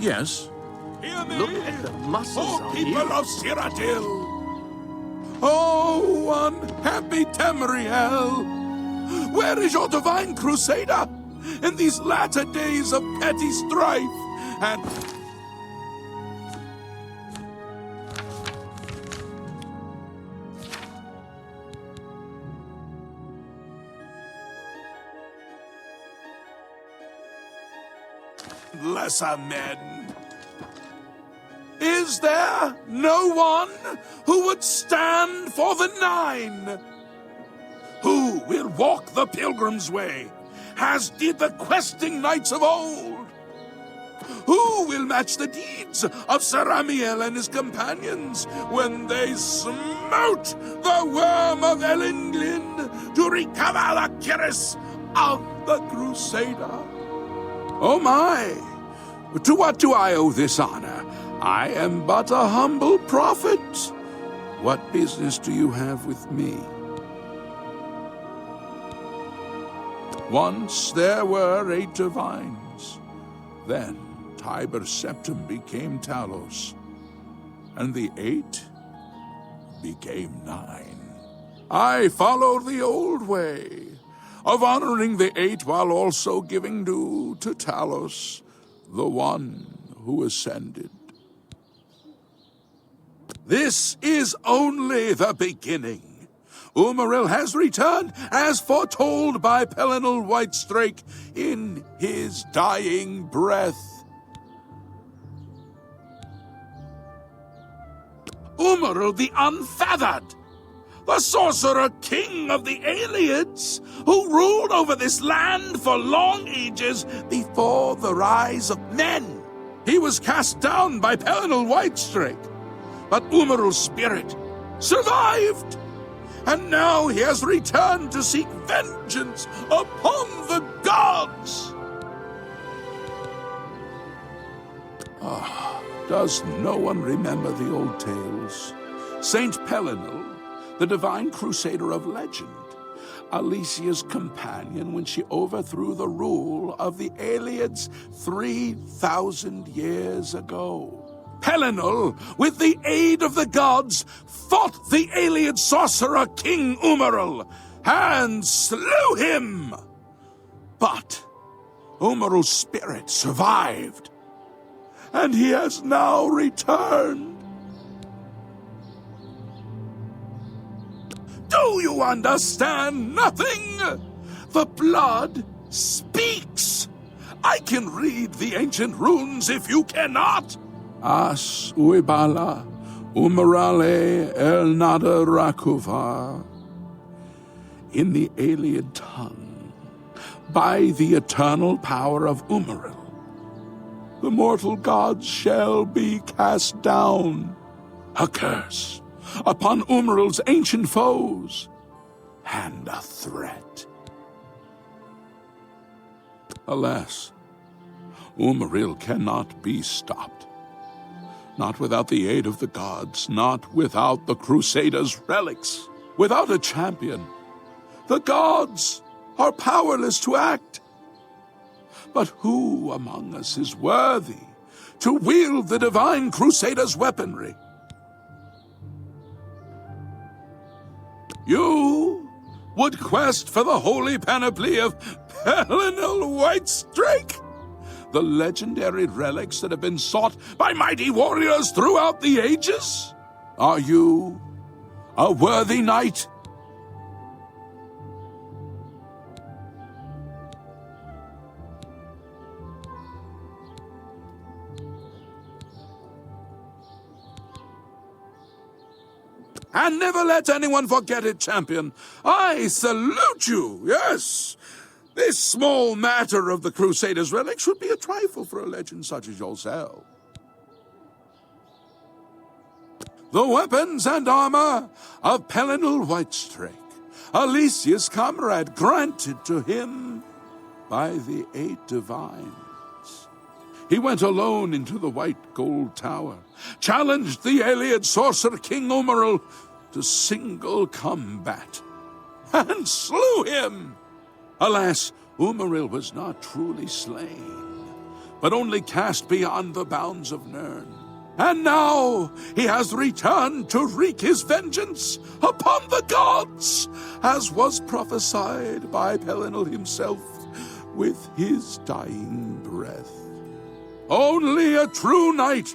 Yes? Hear me, Look at the muscles O on people you. of Cyrodiil! Oh, unhappy Tamriel! Where is your divine crusader in these latter days of petty strife and... lesser men? Is there no one who would stand for the Nine? Who will walk the pilgrim's way, as did the questing knights of old? Who will match the deeds of Sir Amiel and his companions when they smote the worm of Elendil to recover the cuirass of the Crusader? Oh my! To what do I owe this honor? I am but a humble prophet. What business do you have with me? Once there were 8 divines. Then Tiber Septim became Talos. And the 8 became 9. I followed the old way of honoring the 8 while also giving due to Talos, the one who ascended. This is only the beginning. Umaril has returned as foretold by Pelinal Whitestrake in his dying breath. Umaril the Unfeathered, the sorcerer king of the Aelids, who ruled over this land for long ages before the rise of men. He was cast down by Pelinal Whitestrake, but Umaril's spirit survived, and now he has returned to seek vengeance upon the gods. Does no one remember the old tales? Saint Pelinal, the divine crusader of legend, Alicia's companion when she overthrew the rule of the Aelids 3,000 years ago. Pelinal, with the aid of the gods, fought the Aeliid sorcerer King Umaril and slew him. But Umaril's spirit survived, and he has now returned. Do you understand nothing? The blood speaks. I can read the ancient runes if you cannot. As uibala umarale el nada rakuva. In the Aeliid tongue, by the eternal power of Umaril, the mortal gods shall be cast down. A curse upon Umaril's ancient foes, and a threat. Alas, Umaril cannot be stopped. Not without the aid of the gods, not without the Crusaders' relics. Without a champion, the gods are powerless to act. But who among us is worthy to wield the divine Crusaders' weaponry? You would quest for the holy panoply of Pelinal Whitestrake? The legendary relics that have been sought by mighty warriors throughout the ages? Are you a worthy knight? And never let anyone forget it, champion. I salute you, yes. This small matter of the Crusaders' relics would be a trifle for a legend such as yourself. The weapons and armor of Pelinal Whitestrake, Alicia's comrade, granted to him by the 8 divines. He went alone into the white gold tower, challenged the Aeliid sorcerer King Umaril to single combat, and slew him. Alas, Umaril was not truly slain, but only cast beyond the bounds of Nirn. And now he has returned to wreak his vengeance upon the gods, as was prophesied by Pelinal himself with his dying breath. Only a true knight,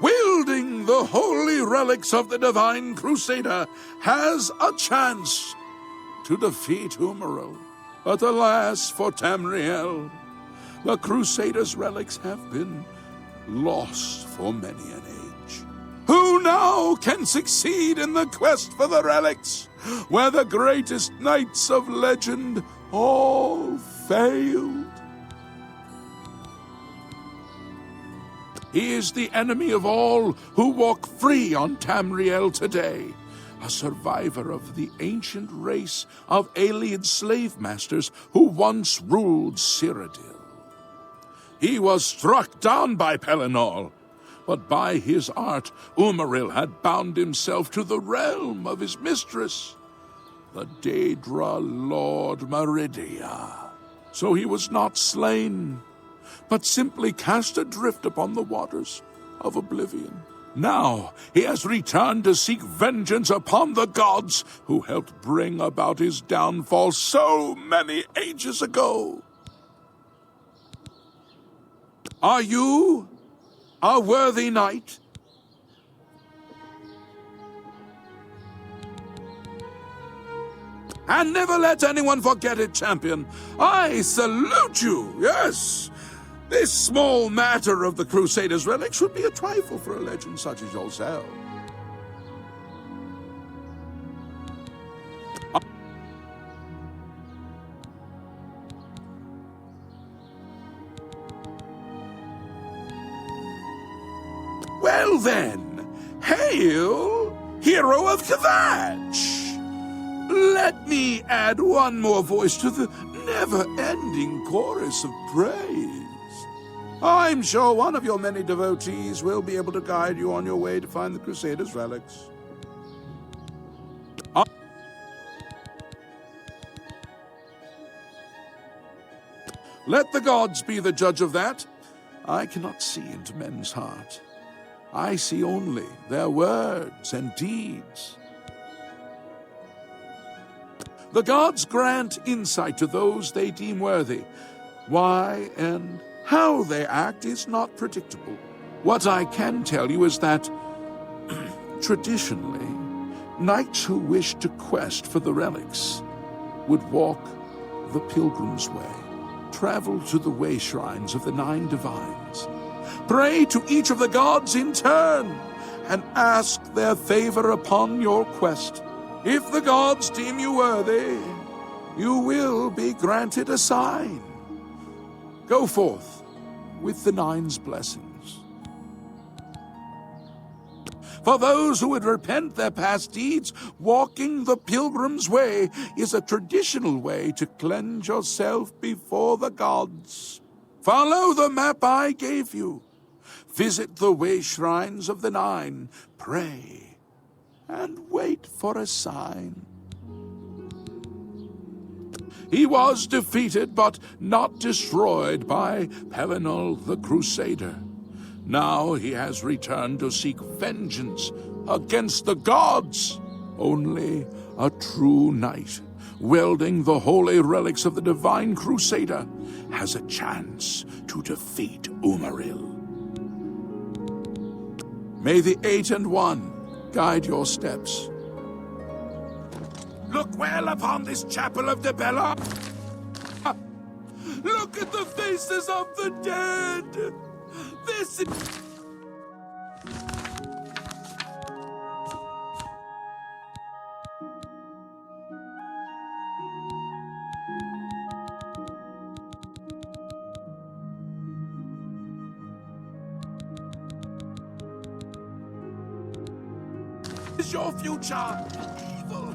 wielding the holy relics of the Divine Crusader, has a chance to defeat Umaril. But alas for Tamriel, the Crusader's relics have been lost for many an age. Who now can succeed in the quest for the relics, where the greatest knights of legend all failed? He is the enemy of all who walk free on Tamriel today, a survivor of the ancient race of alien slave masters who once ruled Cyrodiil. He was struck down by Pelinal, but by his art Umaril had bound himself to the realm of his mistress, the Daedra Lord Meridia. So he was not slain, but simply cast adrift upon the waters of Oblivion. Now he has returned to seek vengeance upon the gods who helped bring about his downfall so many ages ago. Are you a worthy knight? And never let anyone forget it, champion. I salute you, yes. This small matter of the Crusader's relic should be a trifle for a legend such as yourself. Well then, hail, hero of Kvatch! Let me add one more voice to the never-ending chorus of praise. I'm sure one of your many devotees will be able to guide you on your way to find the Crusader's relics. Let the gods be the judge of that. I cannot see into men's heart. I see only their words and deeds. The gods grant insight to those they deem worthy. Why and how they act is not predictable. What I can tell you is that, traditionally, knights who wish to quest for the relics would walk the Pilgrim's Way, travel to the way shrines of the 9 divines, pray to each of the gods in turn, and ask their favor upon your quest. If the gods deem you worthy, you will be granted a sign. Go forth with the 9's blessings. For those who would repent their past deeds, walking the Pilgrim's Way is a traditional way to cleanse yourself before the gods. Follow the map I gave you. Visit the way shrines of the 9. Pray and wait for a sign. He was defeated, but not destroyed by Pelinal the Crusader. Now he has returned to seek vengeance against the gods. Only a true knight, wielding the holy relics of the Divine Crusader, has a chance to defeat Umaril. May the 8 and 1 guide your steps. Look well upon this chapel of Debella. Look at the faces of the dead. This is your future. Evil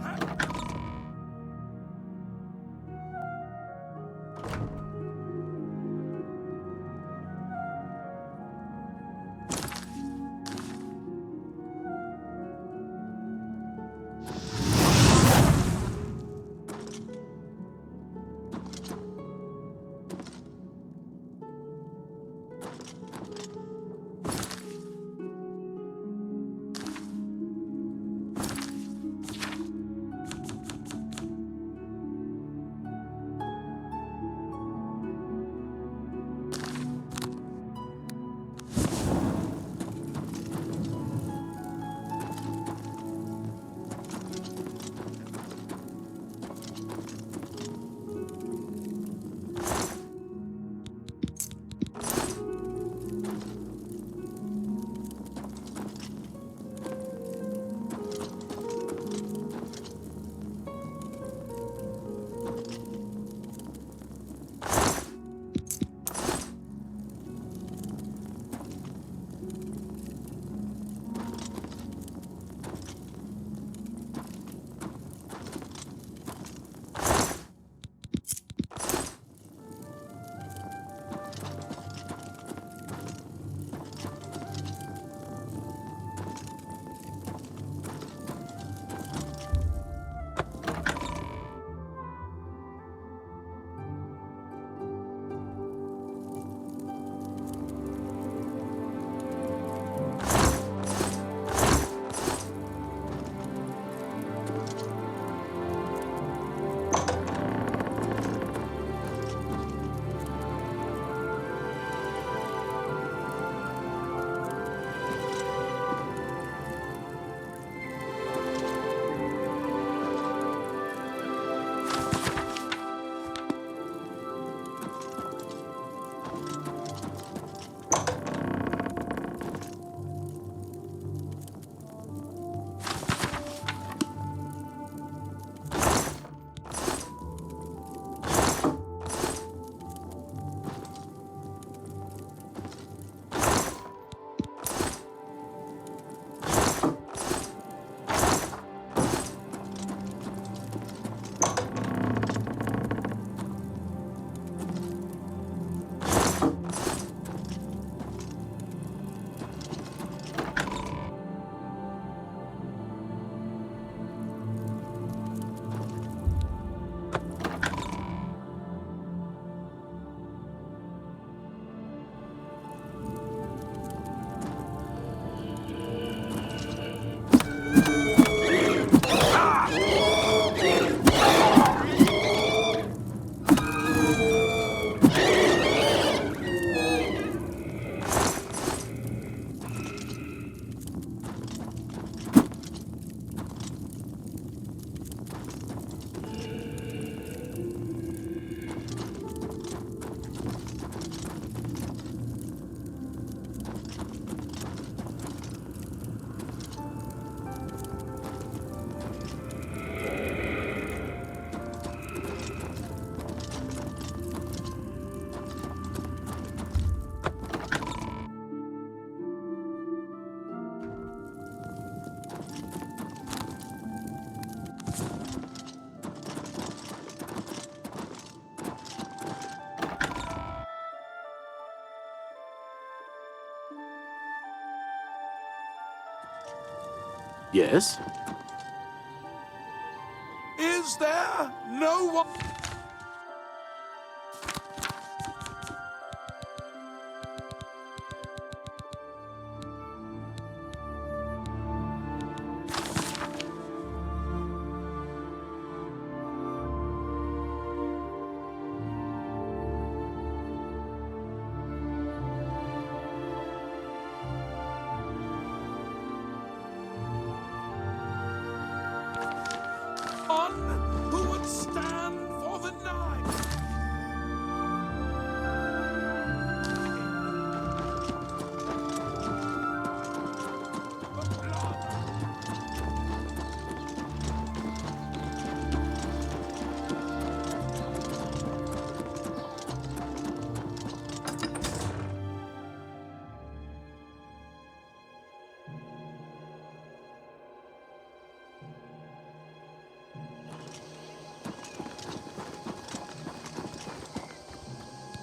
Yes? Is there no one? One who would stand for the nine. The blood.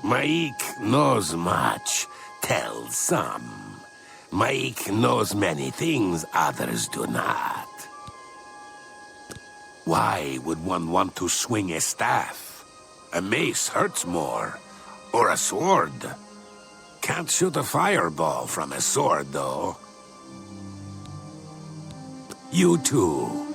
Maik knows much, tells some. Maik knows many things others do not. Why would one want to swing a staff? A mace hurts more. Or a sword. Can't shoot a fireball from a sword, though. You too.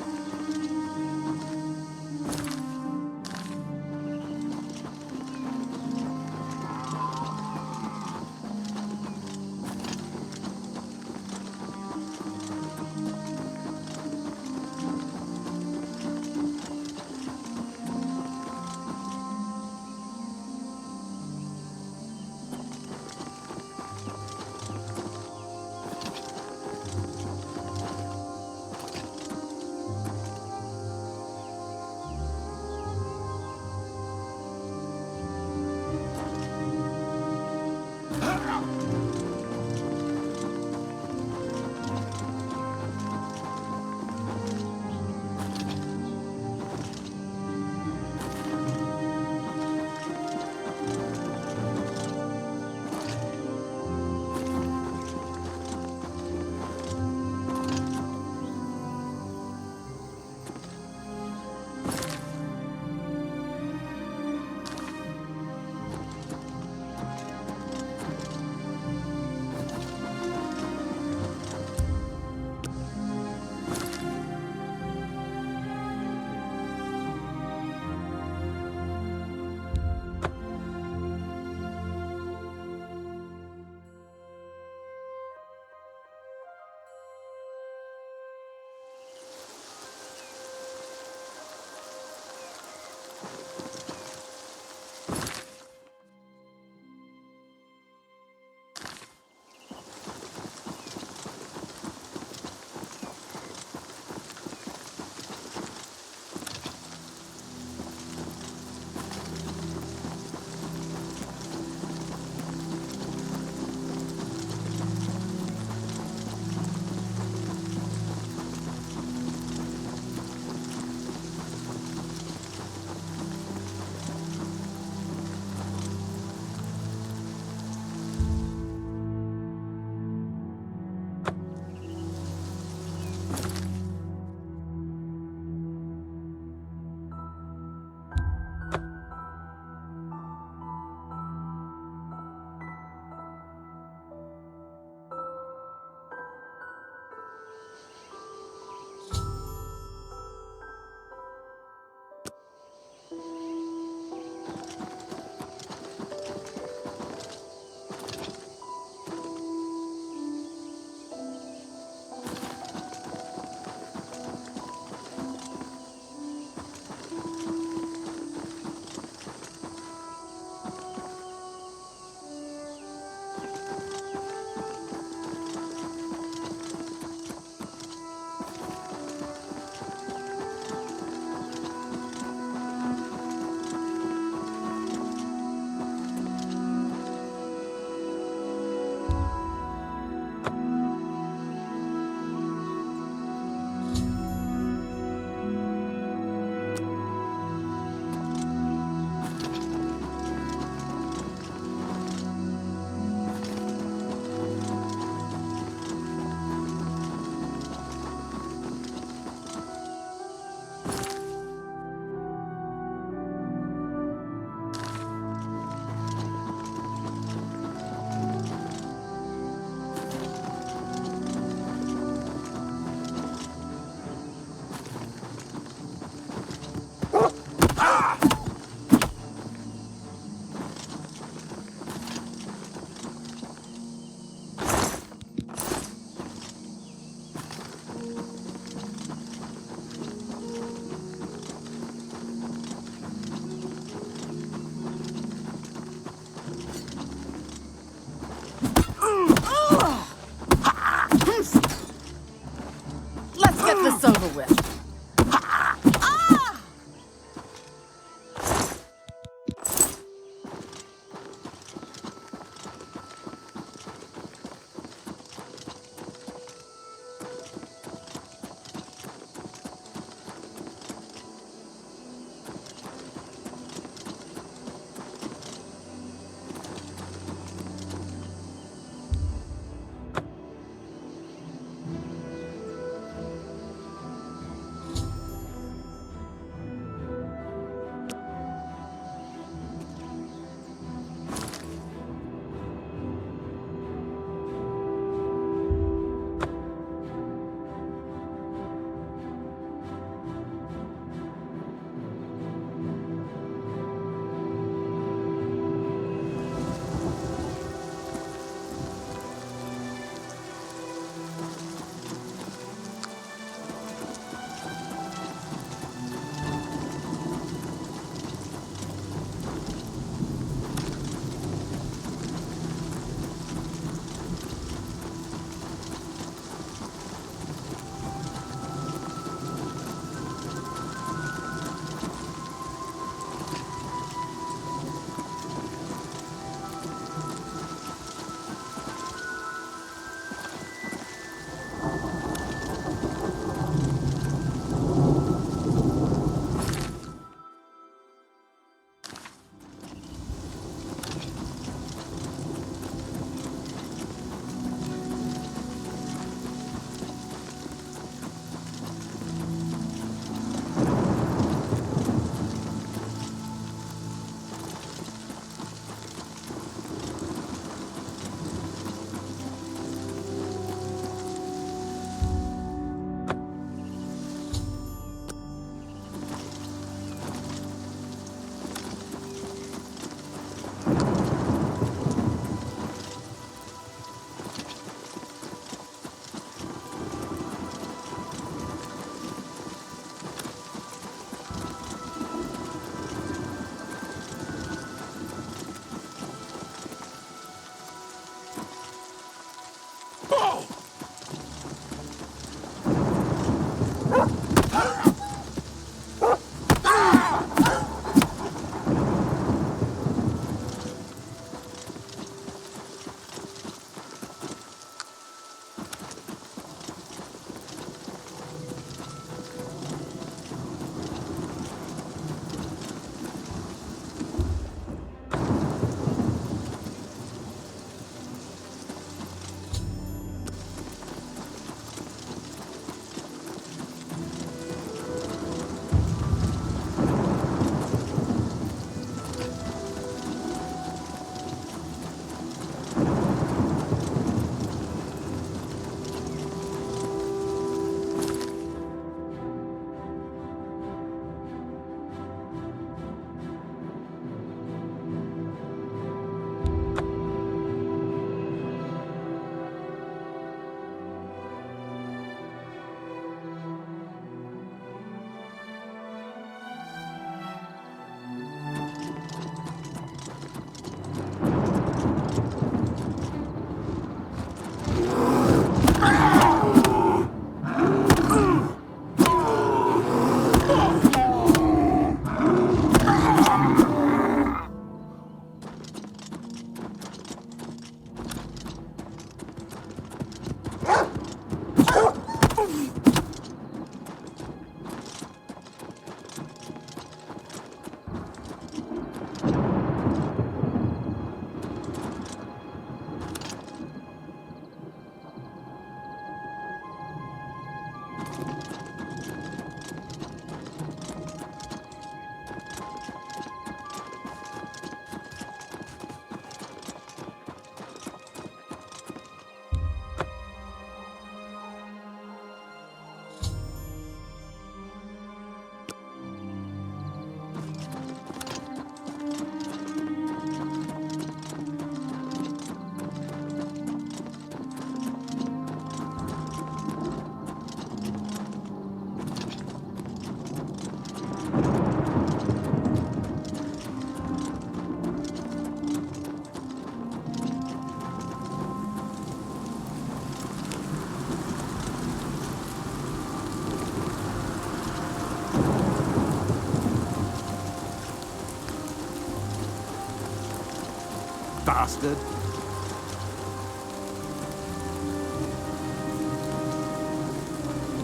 bastard.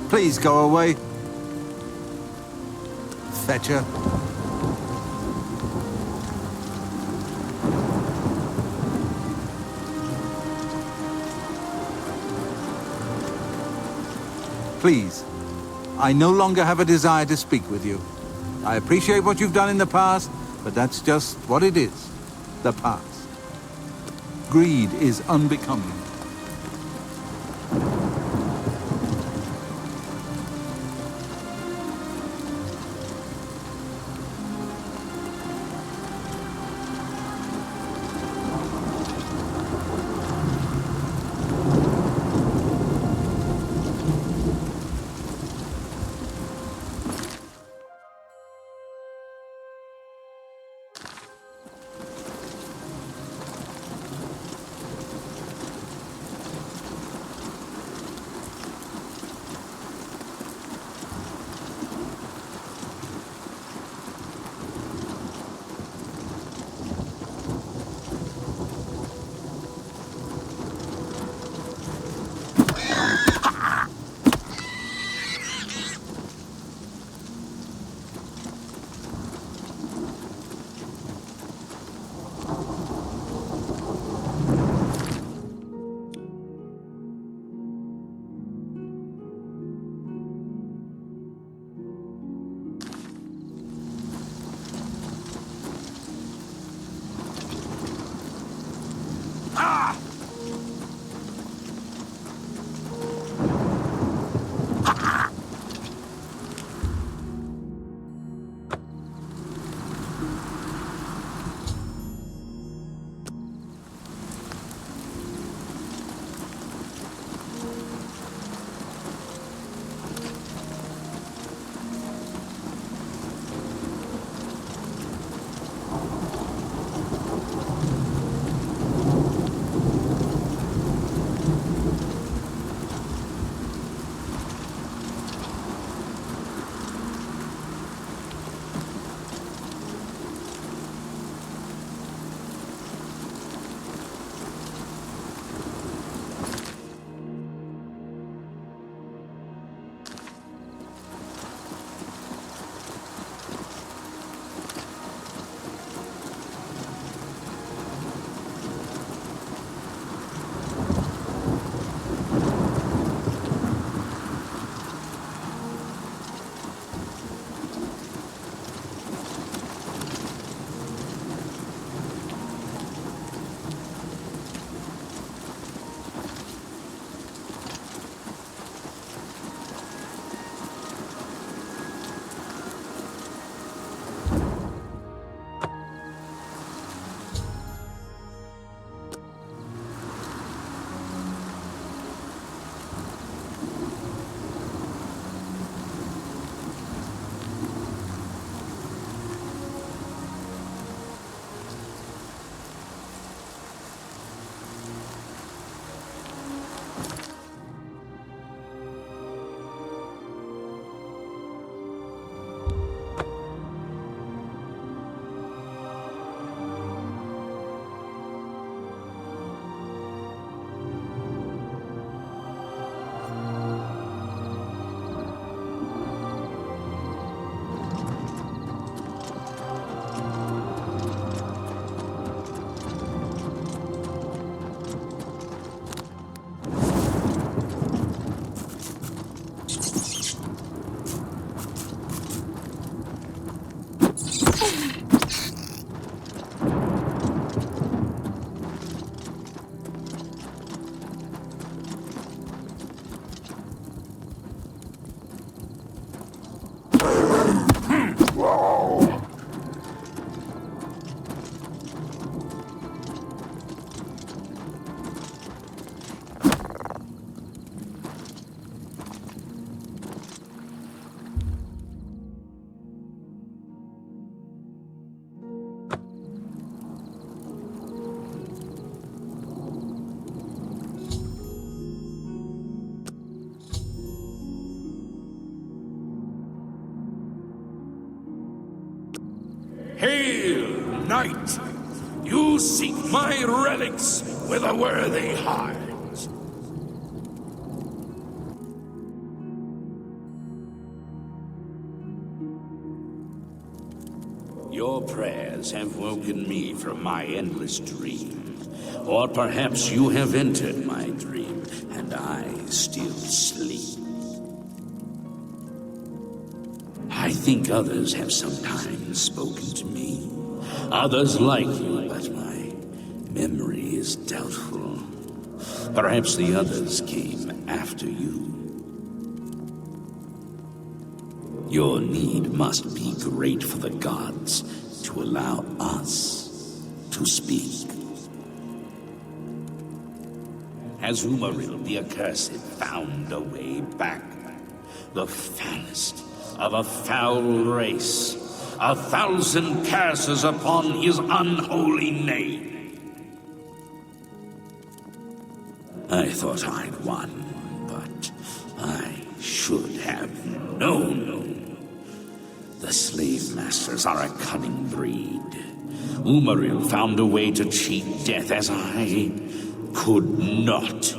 Please go away. Fetcher. Please, I no longer have a desire to speak with you. I appreciate what you've done in the past, but that's just what it is. The past. Greed is unbecoming. Hail, knight! You seek my relics with a worthy heart. Your prayers have woken me from my endless dream. Or perhaps you have entered my dream, and I still sleep. I think others have sometimes spoken to me. Others like you, but my memory is doubtful. Perhaps the others came after you. Your need must be great for the gods to allow us to speak. Has Umaril the Accursed found a way back? The foulest of a foul race. 1,000 curses upon his unholy name. I thought I'd won, but I should have known. The slave masters are a cunning breed. Umaril found a way to cheat death as I could not.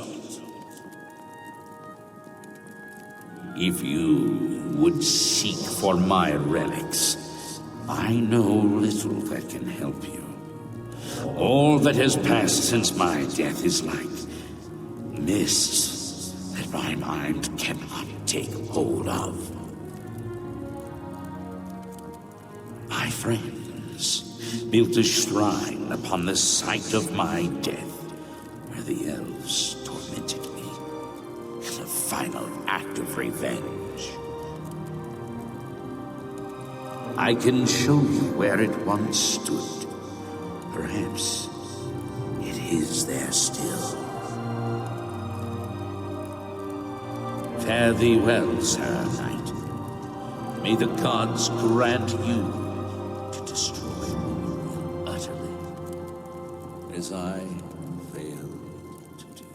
If you would seek for my relics, I know little that can help you. All that has passed since my death is like mists that my mind cannot take hold of. My friends built a shrine upon the site of my death, where the elves tormented me in a final act of revenge. I can show you where it once stood. Perhaps it is there still. Fare thee well, Sir Knight. May the gods grant you to destroy me utterly, as I failed to do.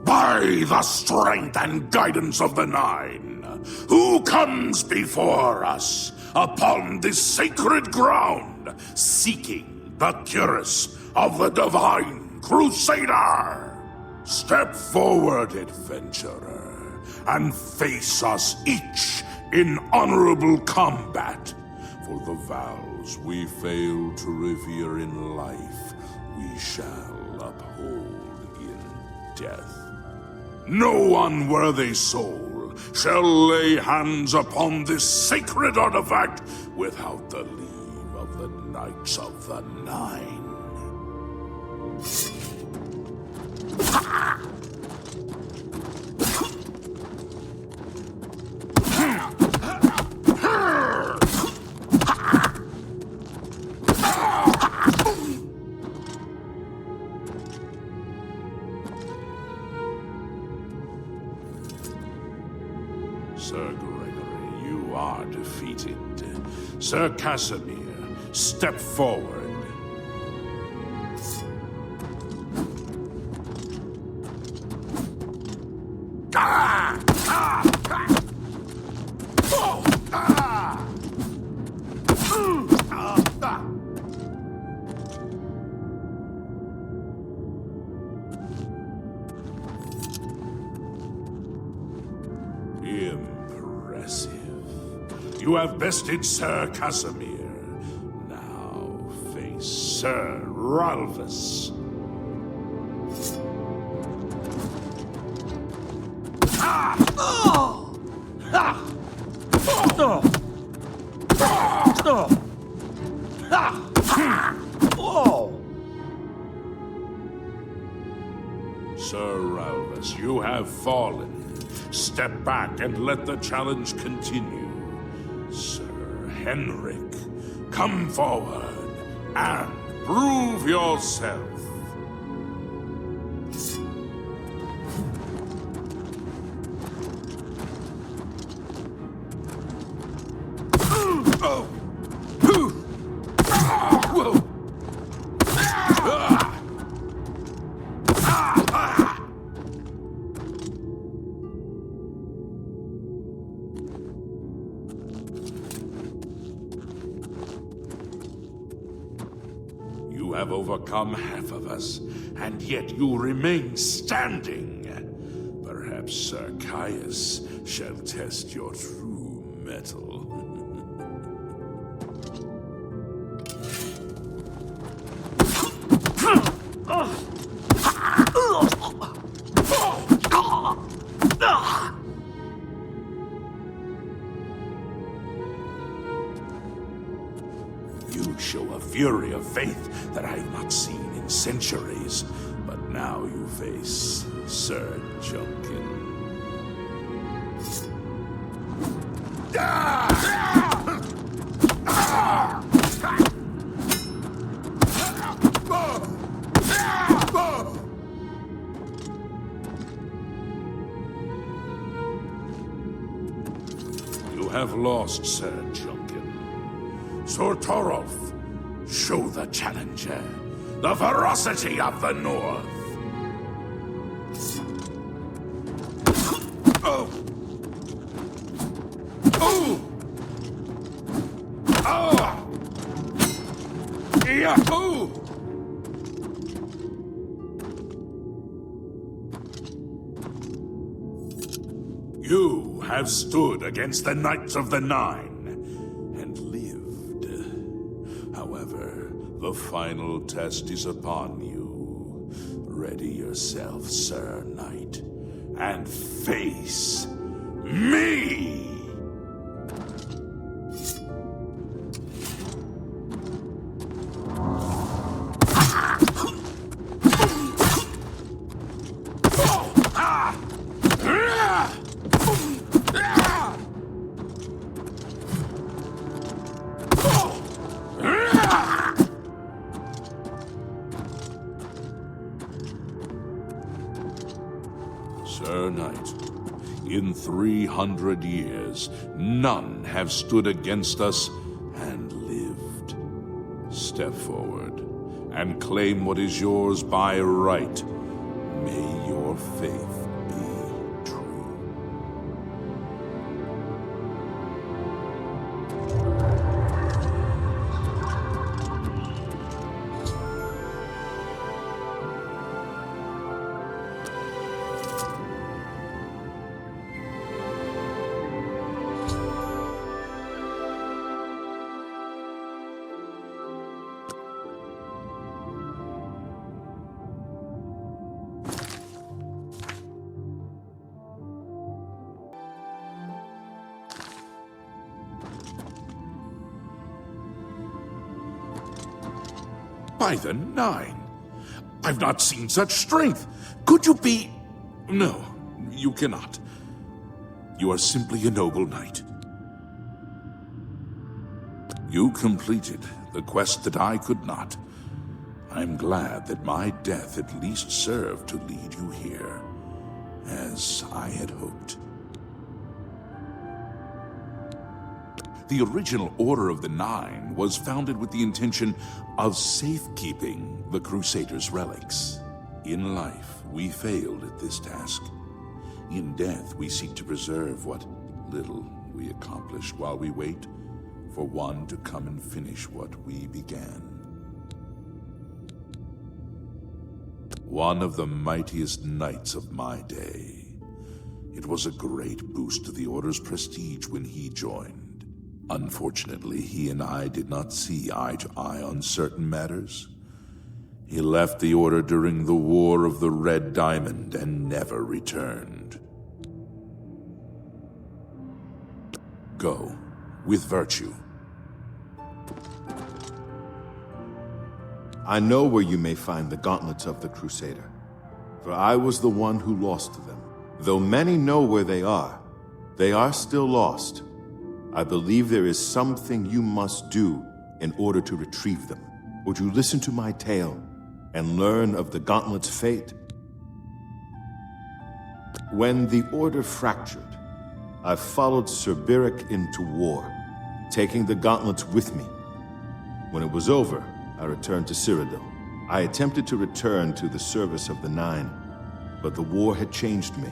By the strength and guidance of the Nine, who comes before us upon this sacred ground, seeking the cuirass of the Divine Crusader? Step forward, adventurer, and face us each in honorable combat. For the vows we fail to revere in life, we shall uphold in death. No unworthy soul shall lay hands upon this sacred artifact without the leave of the Knights of the Nine. Sir Gregory, you are defeated. Sir Casimir, step forward. Impressive. You have bested Sir Casimir. Now face Sir Ralphus. Sir Ralphus, you have fallen. Step back and let the challenge continue. Sir Henrik, come forward and prove yourself. You have overcome half of us, and yet you remain standing. Perhaps Sir Caius shall test your true mettle. You show a fury of faith that I have not seen in centuries, but now you face Sir Junkin. You have lost, Sir Junkin. Sir Torolf, show the challenger the ferocity of the North. Oh! Oh! Ah! Yahoo! You have stood against the Knights of the Nine and lived. However, the final test is upon you. Ready yourself, Sir Knight, and face me! Sir Knight, in 300 years, none have stood against us and lived. Step forward and claim what is yours by right. May your faith be true. By the Nine, I've not seen such strength. Could you be... No, you cannot. You are simply a noble knight. You completed the quest that I could not. I'm glad that my death at least served to lead you here, as I had hoped. The original Order of the Nine was founded with the intention of safekeeping the Crusaders' relics. In life, we failed at this task. In death, we seek to preserve what little we accomplished while we wait for one to come and finish what we began. One of the mightiest knights of my day. It was a great boost to the Order's prestige when he joined. Unfortunately, he and I did not see eye to eye on certain matters. He left the Order during the War of the Red Diamond and never returned. Go with virtue. I know where you may find the gauntlets of the Crusader, for I was the one who lost them. Though many know where they are still lost. I believe there is something you must do in order to retrieve them. Would you listen to my tale and learn of the gauntlet's fate? When the Order fractured, I followed Sir Beric into war, taking the gauntlets with me. When it was over, I returned to Cyrodiil. I attempted to return to the service of the Nine, but the war had changed me.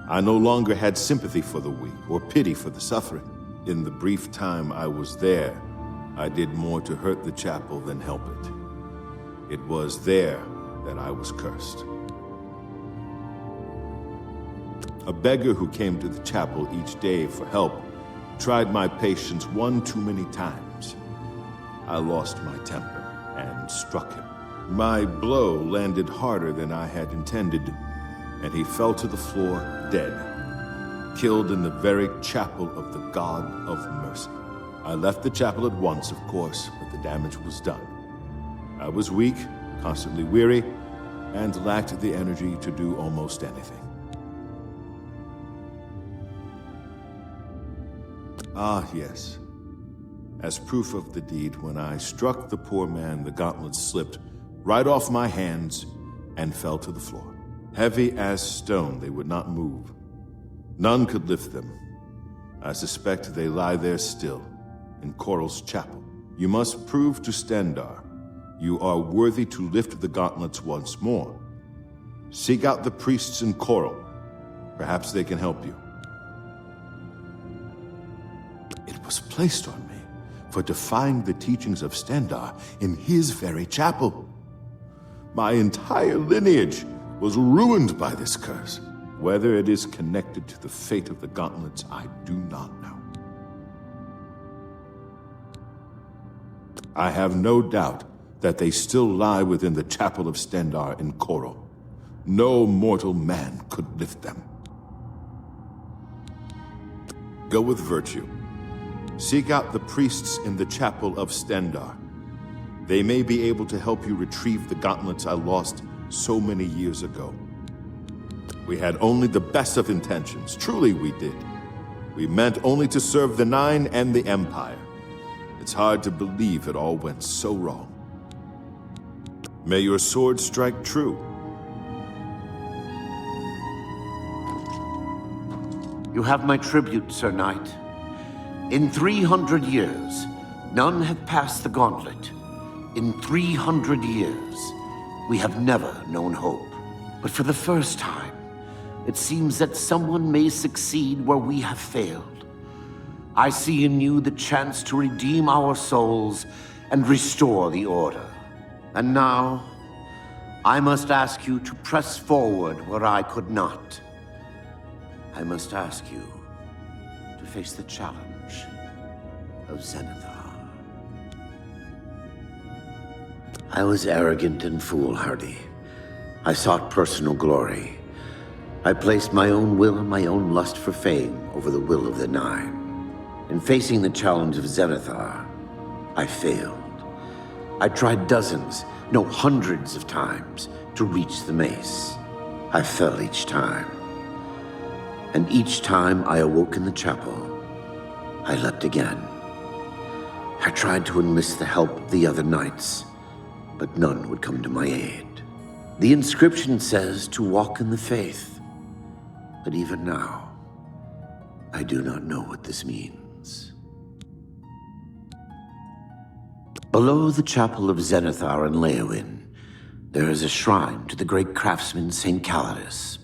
I no longer had sympathy for the weak or pity for the suffering. In the brief time I was there, I did more to hurt the chapel than help it. It was there that I was cursed. A beggar who came to the chapel each day for help tried my patience one too many times. I lost my temper and struck him. My blow landed harder than I had intended, and he fell to the floor dead, killed in the very chapel of the God of Mercy. I left the chapel at once, of course, but the damage was done. I was weak, constantly weary, and lacked the energy to do almost anything. Ah, yes. As proof of the deed, when I struck the poor man, the gauntlets slipped right off my hands and fell to the floor. Heavy as stone, they would not move. None could lift them. I suspect they lie there still, in Coral's chapel. You must prove to Stendarr you are worthy to lift the gauntlets once more. Seek out the priests in Coral. Perhaps they can help you. It was placed on me for defying the teachings of Stendarr in his very chapel. My entire lineage was ruined by this curse. Whether it is connected to the fate of the gauntlets, I do not know. I have no doubt that they still lie within the chapel of Stendarr in Coral. No mortal man could lift them. Go with virtue. Seek out the priests in the chapel of Stendarr. They may be able to help you retrieve the gauntlets I lost so many years ago. We had only the best of intentions. Truly we did. We meant only to serve the Nine and the Empire. It's hard to believe it all went so wrong. May your sword strike true. You have my tribute, Sir Knight. In 300 years, none have passed the gauntlet. In 300 years, we have never known hope. But for the first time, it seems that someone may succeed where we have failed. I see in you the chance to redeem our souls and restore the Order. And now, I must ask you to press forward where I could not. I must ask you to face the challenge of Zenithar. I was arrogant and foolhardy. I sought personal glory. I placed my own will and my own lust for fame over the will of the Nine. In facing the challenge of Zenithar, I failed. I tried dozens, no hundreds of times to reach the mace. I fell each time. And each time I awoke in the chapel, I leapt again. I tried to enlist the help of the other knights, but none would come to my aid. The inscription says to walk in the faith, but even now, I do not know what this means. Below the chapel of Zenithar and Leowyn, there is a shrine to the great craftsman St. Calidus.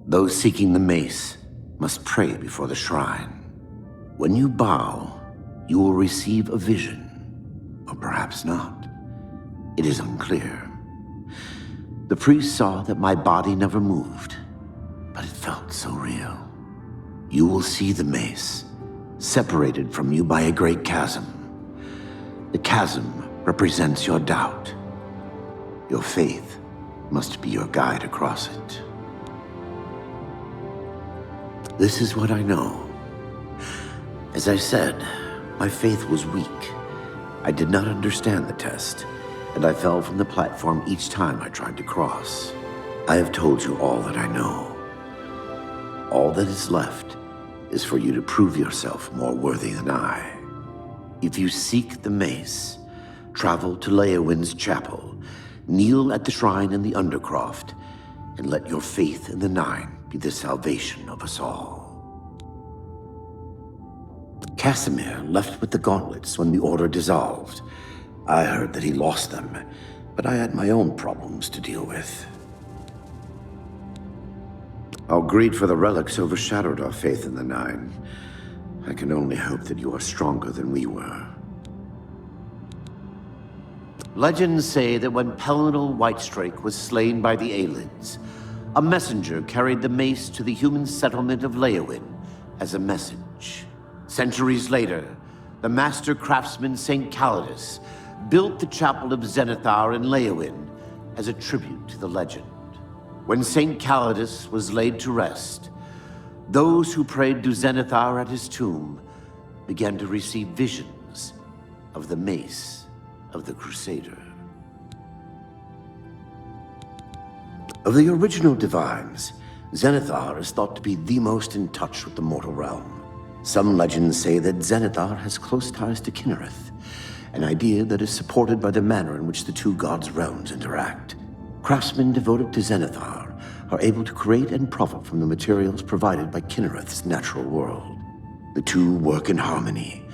Those seeking the mace must pray before the shrine. When you bow, you will receive a vision, or perhaps not. It is unclear. The priest saw that my body never moved, but it felt so real. You will see the mace, separated from you by a great chasm. The chasm represents your doubt. Your faith must be your guide across it. This is what I know. As I said, my faith was weak. I did not understand the test, and I fell from the platform each time I tried to cross. I have told you all that I know. All that is left is for you to prove yourself more worthy than I. If you seek the mace, travel to Leowyn's chapel, kneel at the shrine in the Undercroft, and let your faith in the Nine be the salvation of us all. Casimir left with the gauntlets when the Order dissolved. I heard that he lost them, but I had my own problems to deal with. Our greed for the relics overshadowed our faith in the Nine. I can only hope that you are stronger than we were. Legends say that when Pelinal Whitestrake was slain by the Aelids, a messenger carried the mace to the human settlement of Leowyn as a message. Centuries later, the master craftsman St. Calidus built the chapel of Zenithar in Leowyn as a tribute to the legend. When St. Calidus was laid to rest, those who prayed to Zenithar at his tomb began to receive visions of the mace of the Crusader. Of the original divines, Zenithar is thought to be the most in touch with the mortal realm. Some legends say that Zenithar has close ties to Kinnereth, an idea that is supported by the manner in which the two gods' realms interact. Craftsmen devoted to Zenithar are able to create and profit from the materials provided by Kinnereth's natural world. The two work in harmony,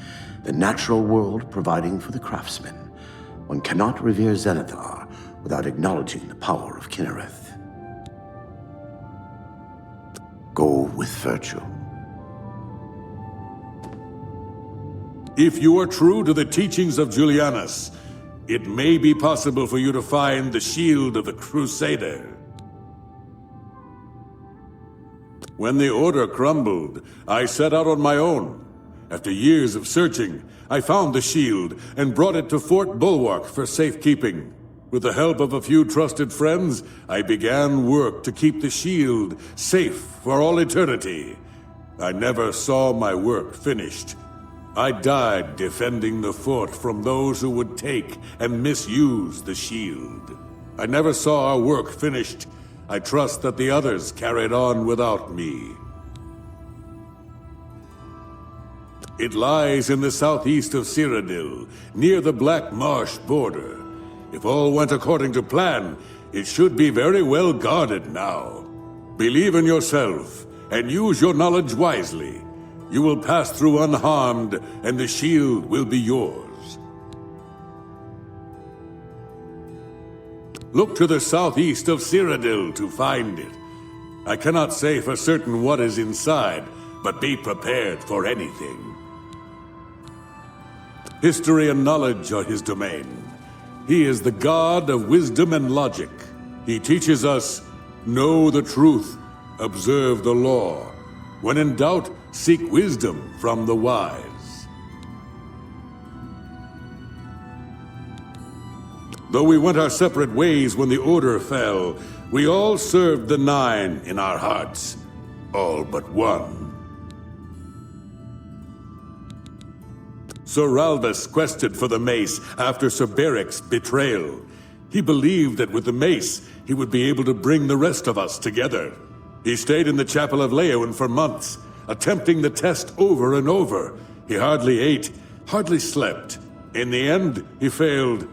the natural world providing for the craftsmen. One cannot revere Zenithar without acknowledging the power of Kinnereth. Go with virtue. If you are true to the teachings of Julianus, it may be possible for you to find the shield of the Crusader. When the Order crumbled, I set out on my own. After years of searching, I found the shield and brought it to Fort Bulwark for safekeeping. With the help of a few trusted friends, I began work to keep the shield safe for all eternity. I never saw my work finished. I died defending the fort from those who would take and misuse the shield. I never saw our work finished. I trust that the others carried on without me. It lies in the southeast of Cyrodiil, near the Black Marsh border. If all went according to plan, it should be very well guarded now. Believe in yourself, and use your knowledge wisely. You will pass through unharmed, and the shield will be yours. Look to the southeast of Cyrodiil to find it. I cannot say for certain what is inside, but be prepared for anything. History and knowledge are his domain. He is the god of wisdom and logic. He teaches us, know the truth, observe the law. When in doubt, seek wisdom from the wise. Though we went our separate ways when the Order fell, we all served the Nine in our hearts. All but one. Sir Ralbus quested for the mace after Sir Beric's betrayal. He believed that with the mace, he would be able to bring the rest of us together. He stayed in the Chapel of Leowen for months, attempting the test over and over. He hardly ate, hardly slept. In the end, he failed.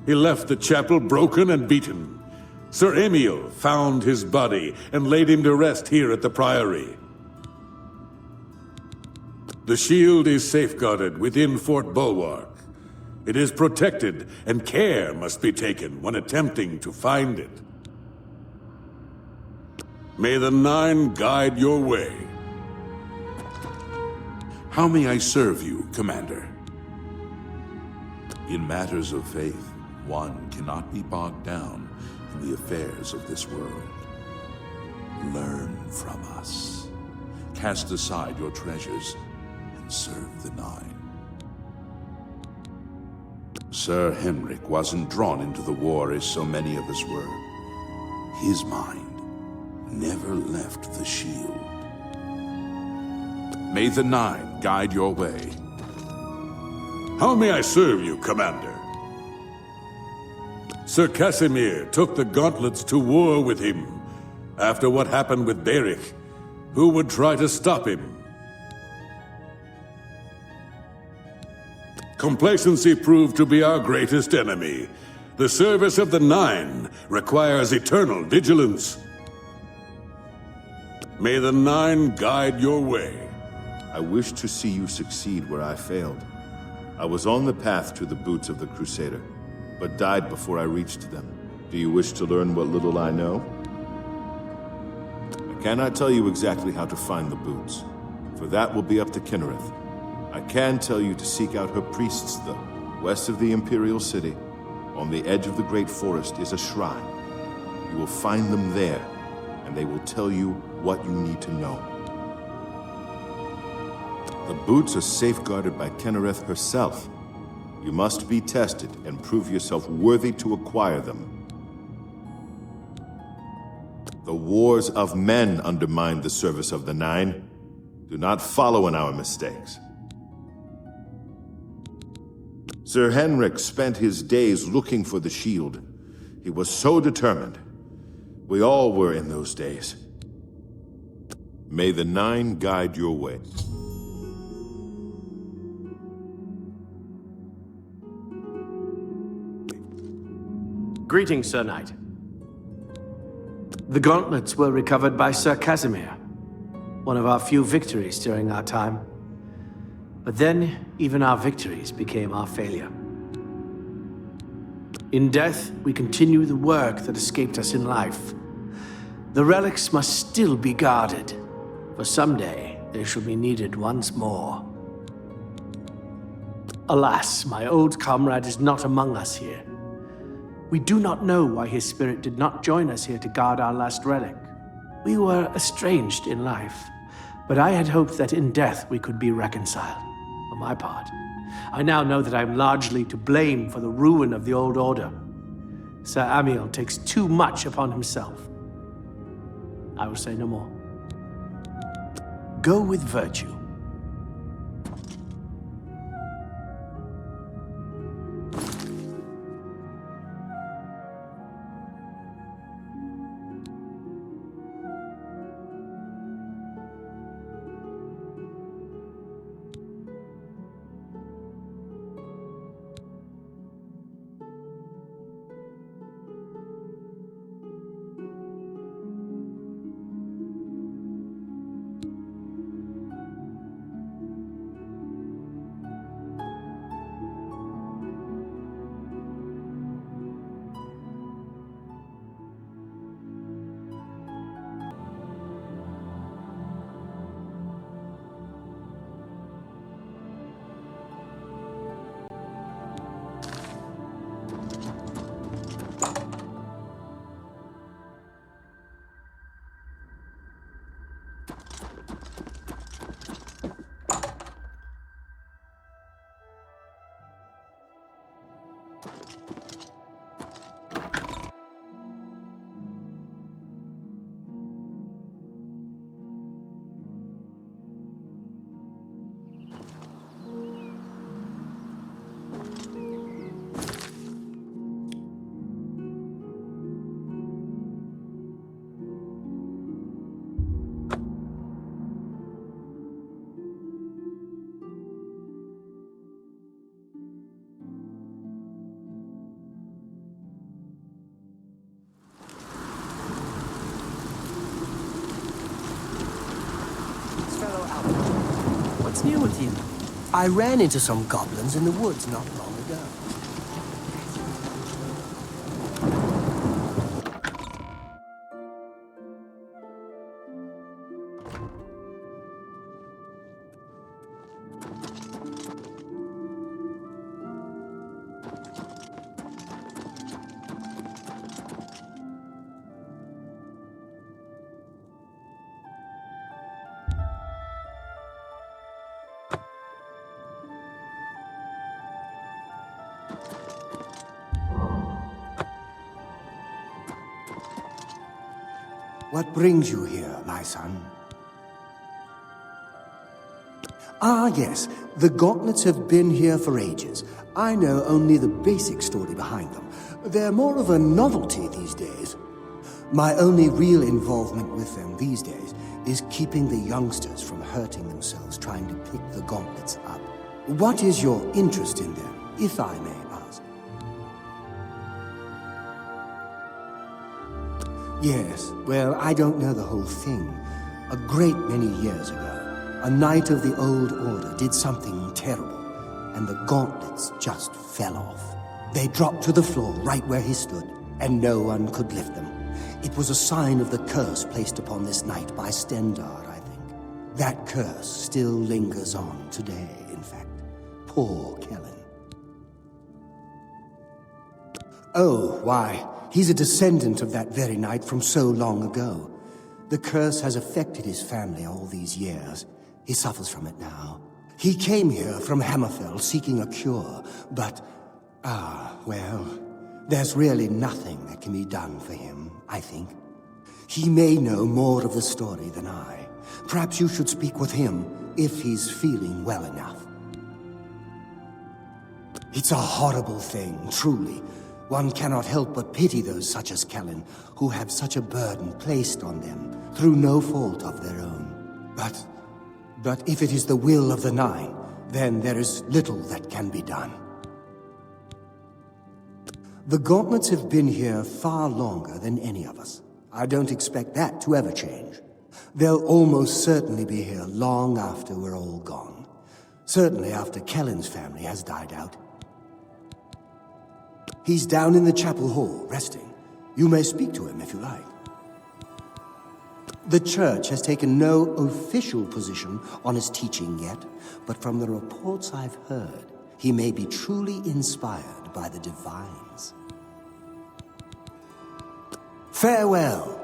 He left the chapel broken and beaten. Sir Emil found his body and laid him to rest here at the Priory. The shield is safeguarded within Fort Bulwark. It is protected, and care must be taken when attempting to find it. May the Nine guide your way. How may I serve you, Commander? In matters of faith, one cannot be bogged down in the affairs of this world. Learn from us. Cast aside your treasures and serve the Nine. Sir Henrik wasn't drawn into the war as so many of us were. His mind never left the shield. May the Nine guide your way. How may I serve you, Commander? Sir Casimir took the gauntlets to war with him. After what happened with Beric, who would try to stop him? Complacency proved to be our greatest enemy. The service of the Nine requires eternal vigilance. May the Nine guide your way. I wish to see you succeed where I failed. I was on the path to the boots of the Crusader, but died before I reached them. Do you wish to learn what little I know? I cannot tell you exactly how to find the boots, for that will be up to Kinnereth. I can tell you to seek out her priests, though. West of the Imperial City, on the edge of the Great Forest, is a shrine. You will find them there, and they will tell you what you need to know. The boots are safeguarded by Kinnereth herself. You must be tested and prove yourself worthy to acquire them. The wars of men undermine the service of the Nine. Do not follow in our mistakes. Sir Henrik spent his days looking for the shield. He was so determined. We all were in those days. May the Nine guide your way. Greetings, Sir Knight. The gauntlets were recovered by Sir Casimir, one of our few victories during our time. But then, even our victories became our failure. In death, we continue the work that escaped us in life. The relics must still be guarded, for someday they shall be needed once more. Alas, my old comrade is not among us here. We do not know why his spirit did not join us here to guard our last relic. We were estranged in life, but I had hoped that in death we could be reconciled. For my part, I now know that I am largely to blame for the ruin of the old order. Sir Amiel takes too much upon himself. I will say no more. Go with virtue. What's new with you? I ran into some goblins in the woods not long ago. What brings you here, my son? Ah, yes. The gauntlets have been here for ages. I know only the basic story behind them. They're more of a novelty these days. My only real involvement with them these days is keeping the youngsters from hurting themselves trying to pick the gauntlets up. What is your interest in them, if I may ask? Yes, well, I don't know the whole thing. A great many years ago, a knight of the Old Order did something terrible, and the gauntlets just fell off. They dropped to the floor right where he stood, and no one could lift them. It was a sign of the curse placed upon this knight by Stendar, I think. That curse still lingers on today, in fact. Poor Kellen. Oh, why, he's a descendant of that very knight from so long ago. The curse has affected his family all these years. He suffers from it now. He came here from Hammerfell seeking a cure, but, well, there's really nothing that can be done for him, I think. He may know more of the story than I. Perhaps you should speak with him if he's feeling well enough. It's a horrible thing, truly. One cannot help but pity those such as Kellen, who have such a burden placed on them through no fault of their own. But if it is the will of the Nine, then there is little that can be done. The gauntlets have been here far longer than any of us. I don't expect that to ever change. They'll almost certainly be here long after we're all gone. Certainly after Kellen's family has died out. He's down in the chapel hall, resting. You may speak to him if you like. The church has taken no official position on his teaching yet, but from the reports I've heard, he may be truly inspired by the divines. Farewell.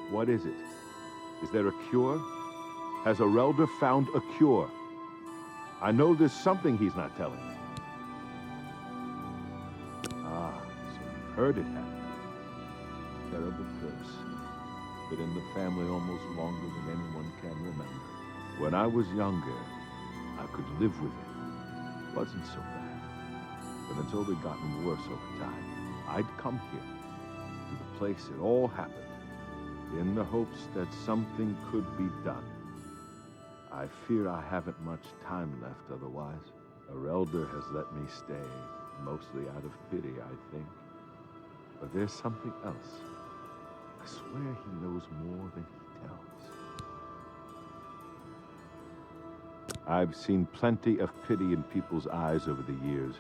What is it? Is there a cure? Has Arelder found a cure? I know there's something he's not telling me. Ah, so you've heard it happen. Terrible curse. Been in the family almost longer than anyone can remember. When I was younger, I could live with it. Wasn't so bad. But until they'd gotten worse over time, I'd come here, to the place it all happened, in the hopes that something could be done. I fear I haven't much time left otherwise. Arelder has let me stay, mostly out of pity, I think. But there's something else. I swear he knows more than he tells. I've seen plenty of pity in people's eyes over the years.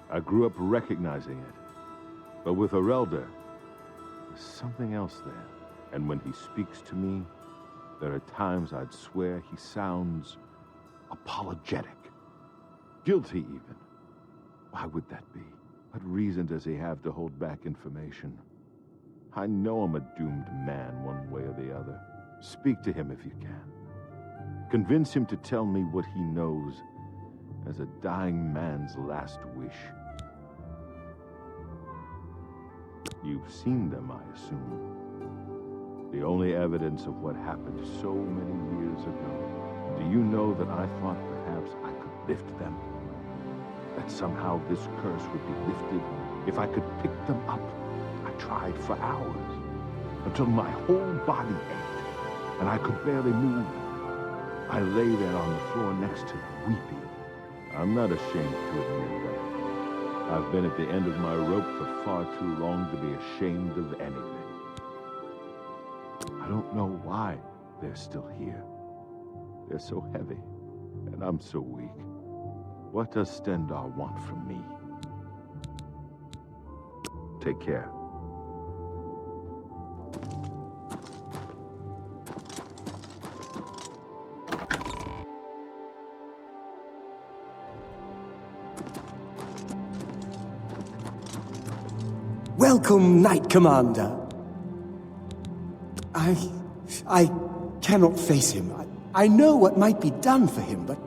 I grew up recognizing it. But with Arelder, there's something else there. And when he speaks to me, there are times I'd swear he sounds apologetic. Guilty, even. Why would that be? What reason does he have to hold back information? I know I'm a doomed man one way or the other. Speak to him if you can. Convince him to tell me what he knows as a dying man's last wish. You've seen them, I assume. The only evidence of what happened so many years ago. Do you know that I thought perhaps I could lift them? That somehow this curse would be lifted If I could pick them up, I tried for hours, until my whole body ached, and I could barely move. I lay there on the floor next to them, weeping. I'm not ashamed to admit that. I've been at the end of my rope for far too long to be ashamed of anything. I don't know why they're still here. They're so heavy, and I'm so weak. What does Stendar want from me? Take care. Welcome, Knight Commander. I cannot face him. I know what might be done for him, but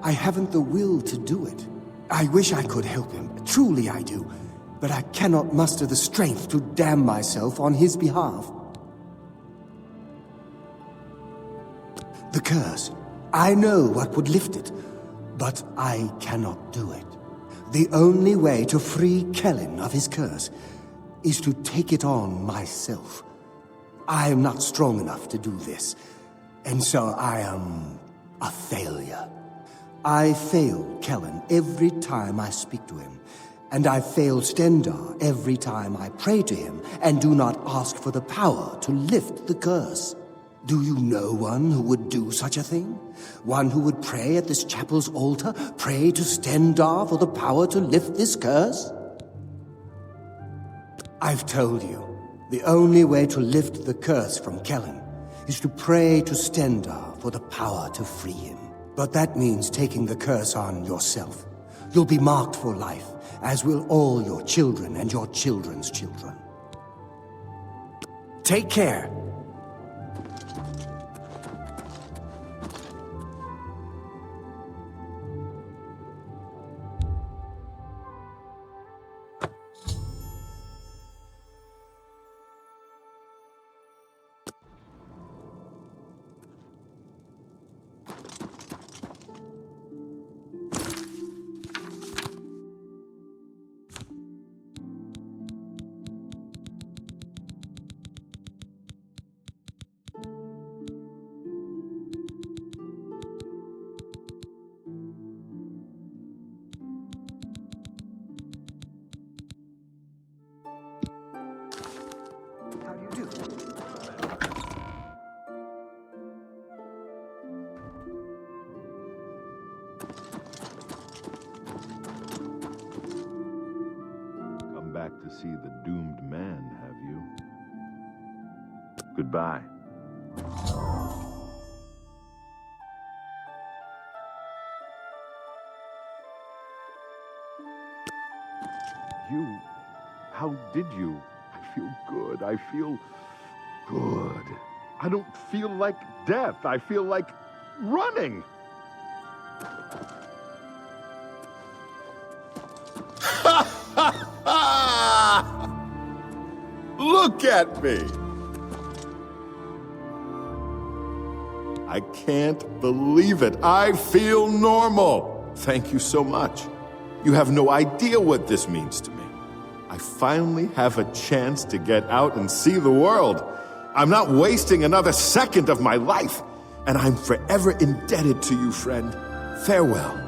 I haven't the will to do it. I wish I could help him. Truly I do. But I cannot muster the strength to damn myself on his behalf. The curse. I know what would lift it, but I cannot do it. The only way to free Kellen of his curse is to take it on myself. I am not strong enough to do this, and so I am a failure. I fail Kellen every time I speak to him, and I fail Stendar every time I pray to him and do not ask for the power to lift the curse. Do you know one who would do such a thing? One who would pray at this chapel's altar, pray to Stendar for the power to lift this curse? I've told you, the only way to lift the curse from Kellen is to pray to Stendar for the power to free him. But that means taking the curse on yourself. You'll be marked for life, as will all your children and your children's children. Take care. Back to see the doomed man, have you? Goodbye. You? How did you? I feel good. I feel good. I don't feel like death. I feel like running. Look at me! I can't believe it. I feel normal. Thank you so much. You have no idea what this means to me. I finally have a chance to get out and see the world. I'm not wasting another second of my life, and I'm forever indebted to you, friend. Farewell.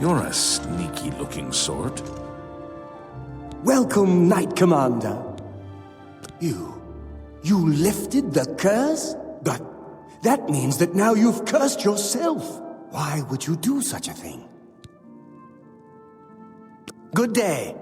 You're a sneaky-looking sort. Welcome, Knight Commander. You lifted the curse? But that means that now you've cursed yourself. Why would you do such a thing? Good day.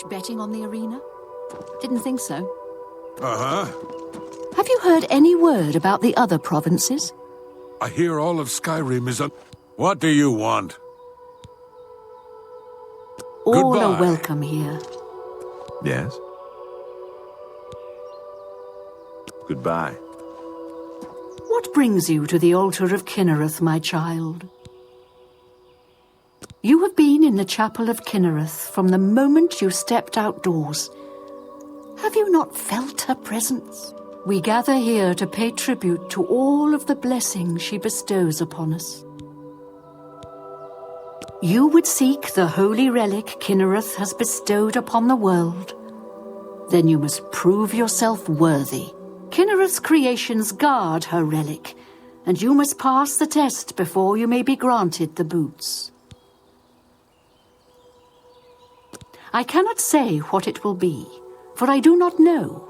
betting on the arena? Didn't think so. Uh-huh. Have you heard any word about the other provinces? I hear all of Skyrim is a... What do you want? All Goodbye. are welcome here. Yes? Goodbye. What brings you to the altar of Kinnereth, my child? You have been in the chapel of Kinnereth from the moment you stepped outdoors. Have you not felt her presence? We gather here to pay tribute to all of the blessings she bestows upon us. You would seek the holy relic Kinnereth has bestowed upon the world. Then you must prove yourself worthy. Kinnereth's creations guard her relic, and you must pass the test before you may be granted the boots. I cannot say what it will be, for I do not know.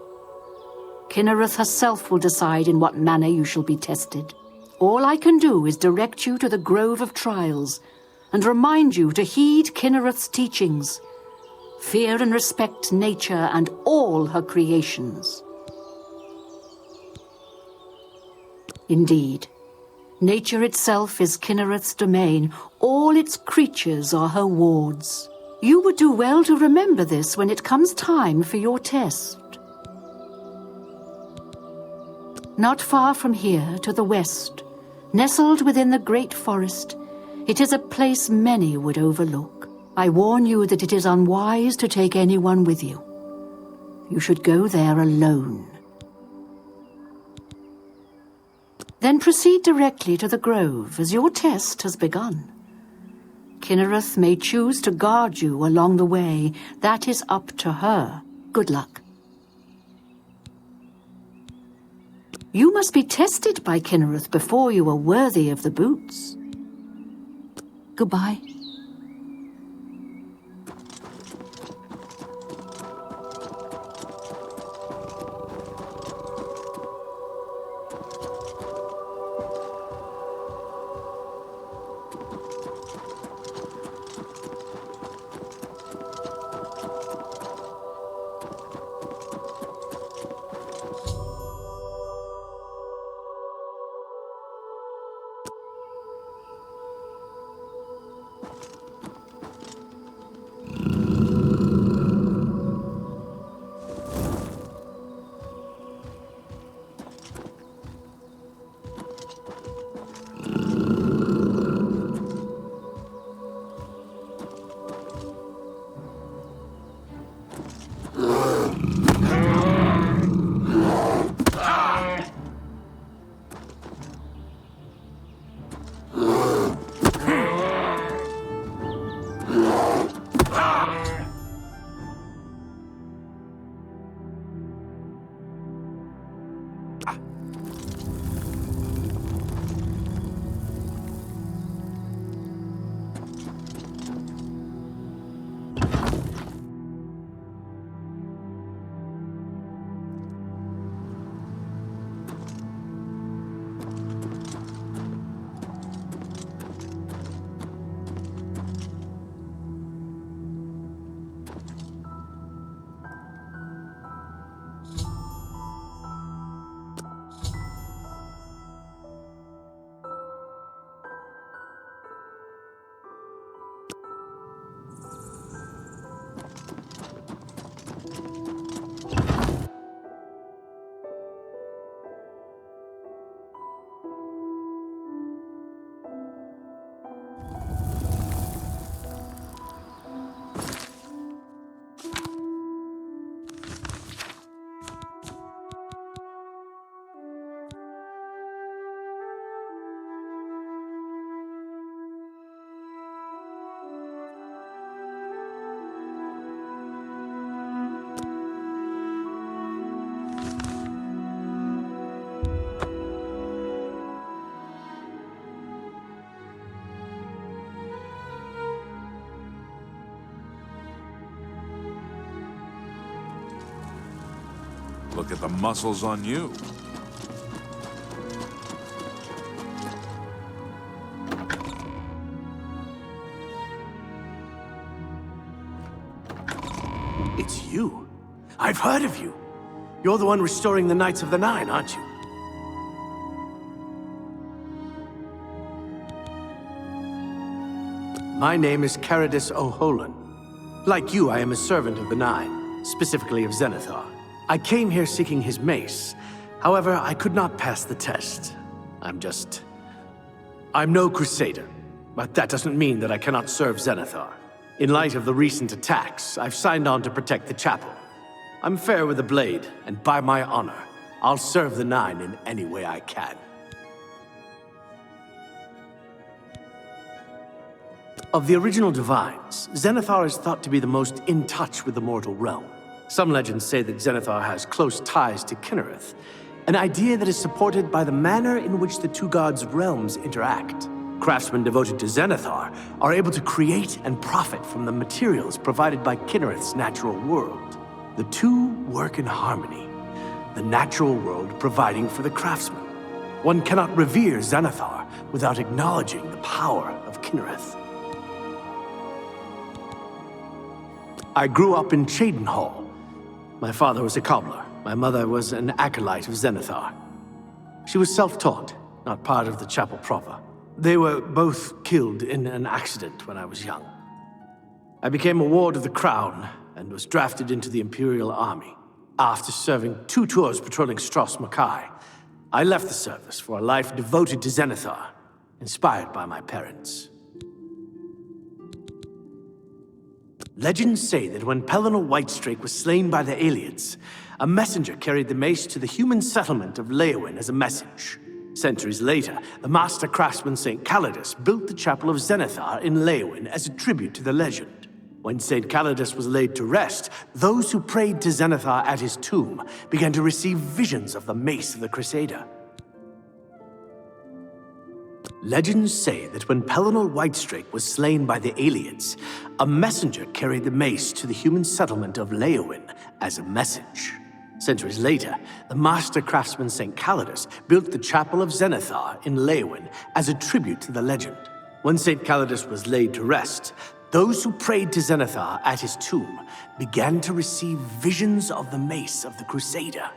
Kinnereth herself will decide in what manner you shall be tested. All I can do is direct you to the Grove of Trials, and remind you to heed Kinnereth's teachings. Fear and respect nature and all her creations. Indeed, nature itself is Kinnereth's domain. All its creatures are her wards. You would do well to remember this when it comes time for your test. Not far from here, to the west, nestled within the great forest, it is a place many would overlook. I warn you that it is unwise to take anyone with you. You should go there alone. Then proceed directly to the grove, as your test has begun. Kinnereth may choose to guard you along the way. That is up to her. Good luck. You must be tested by Kinnereth before you are worthy of the boots. Goodbye. Look at the muscles on you. you. I've heard of you. You're the one restoring the Knights of the Nine, aren't you? My name is Caradus O'Holan. Like you, I am a servant of the Nine, specifically of Zenithar. I came here seeking his mace. However, I could not pass the test. I'm no crusader, but that doesn't mean that I cannot serve Zenithar. In light of the recent attacks, I've signed on to protect the chapel. I'm fair with the blade, and by my honor, I'll serve the Nine in any way I can. Of the original Divines, Zenithar is thought to be the most in touch with the mortal realm. Some legends say that Zenithar has close ties to Kinnereth, an idea that is supported by the manner in which the two gods' realms interact. Craftsmen devoted to Zenithar are able to create and profit from the materials provided by Kinnereth's natural world. The two work in harmony, the natural world providing for the craftsman. One cannot revere Zenithar without acknowledging the power of Kinnereth. I grew up in Cheydinhal. My father was a cobbler. My mother was an acolyte of Zenithar. She was self-taught, not part of the chapel proper. They were both killed in an accident when I was young. I became a ward of the crown and was drafted into the Imperial Army. After serving 2 tours patrolling Stros Makai, I left the service for a life devoted to Zenithar, inspired by my parents. Legends say that when Pellinor Whitestrake was slain by the Aliens, a messenger carried the mace to the human settlement of Leowin as a message. Centuries later, the master craftsman St. Calidus built the Chapel of Zenithar in Leowin as a tribute to the legend. When St. Calidus was laid to rest, those who prayed to Zenithar at his tomb began to receive visions of the mace of the Crusader. Legends say that when Pellinor Whitestrake was slain by the Aliens, a messenger carried the mace to the human settlement of Leowin as a message. Centuries later, the master craftsman St. Calidus built the Chapel of Zenithar in Leowin as a tribute to the legend. When St. Calidus was laid to rest, those who prayed to Zenithar at his tomb began to receive visions of the mace of the Crusader.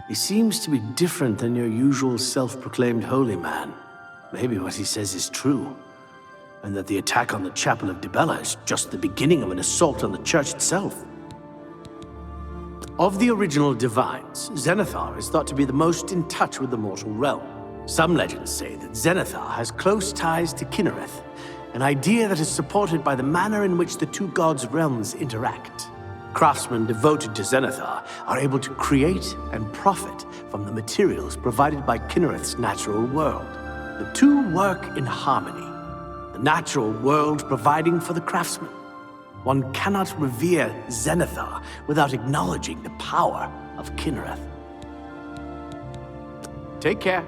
He seems to be different than your usual self-proclaimed holy man. Maybe what he says is true, and that the attack on the Chapel of Dibella is just the beginning of an assault on the church itself. Of the original Divines, Zenithar is thought to be the most in touch with the mortal realm. Some legends say that Zenithar has close ties to Kinnereth, an idea that is supported by the manner in which the two gods' realms interact. Craftsmen devoted to Zenithar are able to create and profit from the materials provided by Kinnereth's natural world. The two work in harmony, the natural world providing for the craftsman. One cannot revere Zenithar without acknowledging the power of Kinnereth. Take care.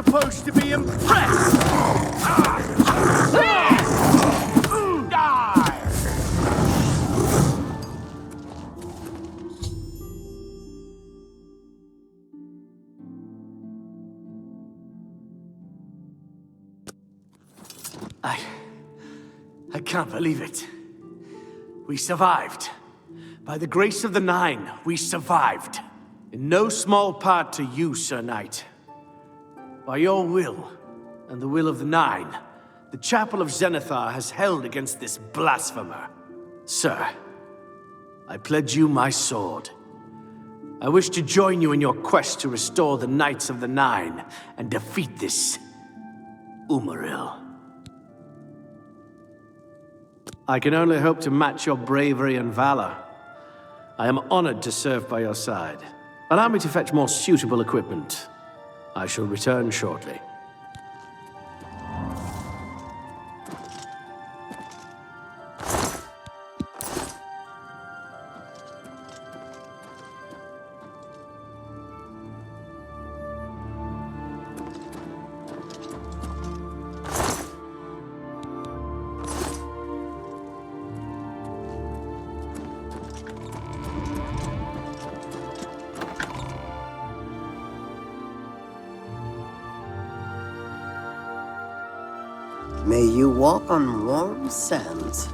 supposed to be impressed? I can't believe it. We survived. By the grace of the Nine, we survived. In no small part to you, Sir Knight. By your will, and the will of the Nine, the Chapel of Zenithar has held against this blasphemer. Sir, I pledge you my sword. I wish to join you in your quest to restore the Knights of the Nine and defeat this Umaril. I can only hope to match your bravery and valor. I am honored to serve by your side. Allow me to fetch more suitable equipment. I shall return shortly. May you walk on warm sands.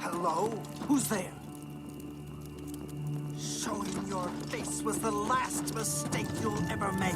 Hello? Who's there? Showing your face was the last mistake you'll ever make.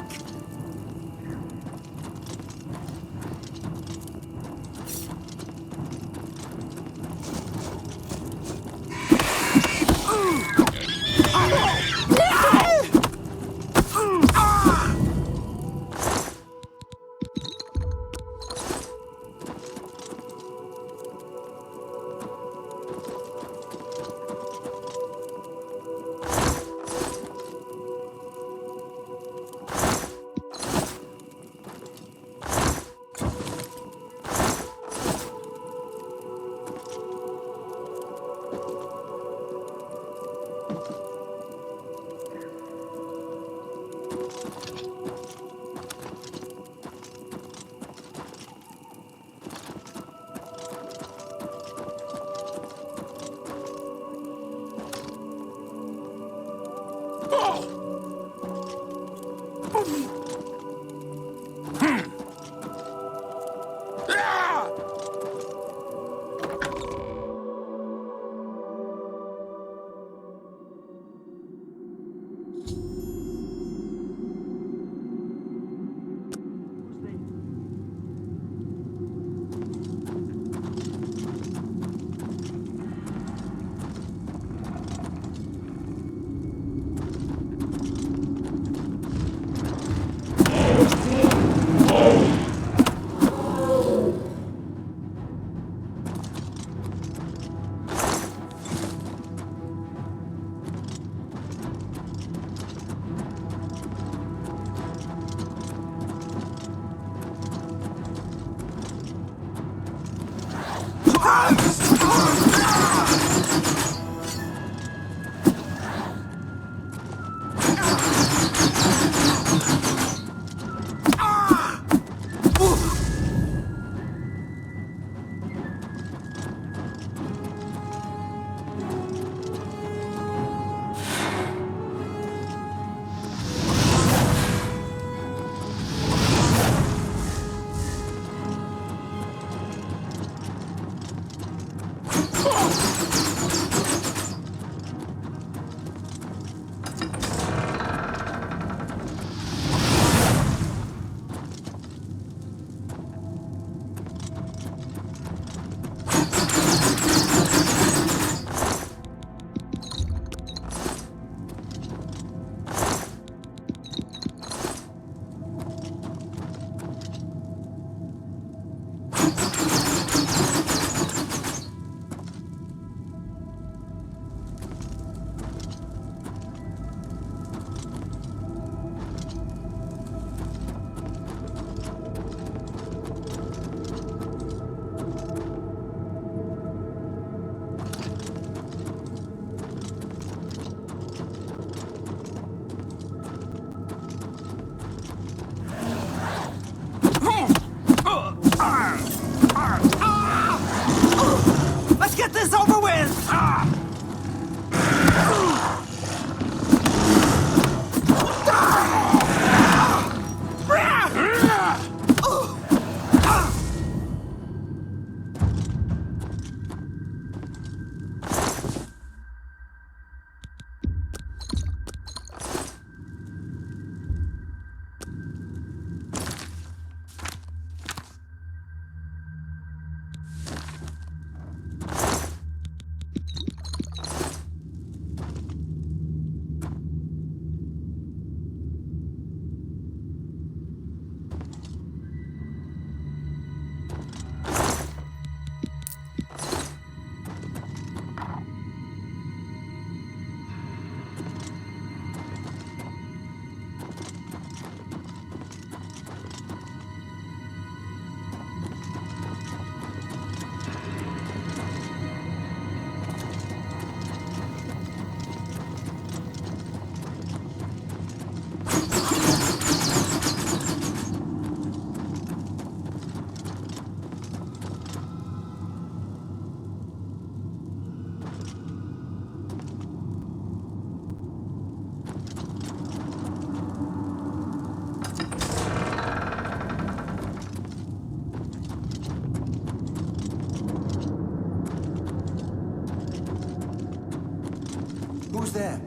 there?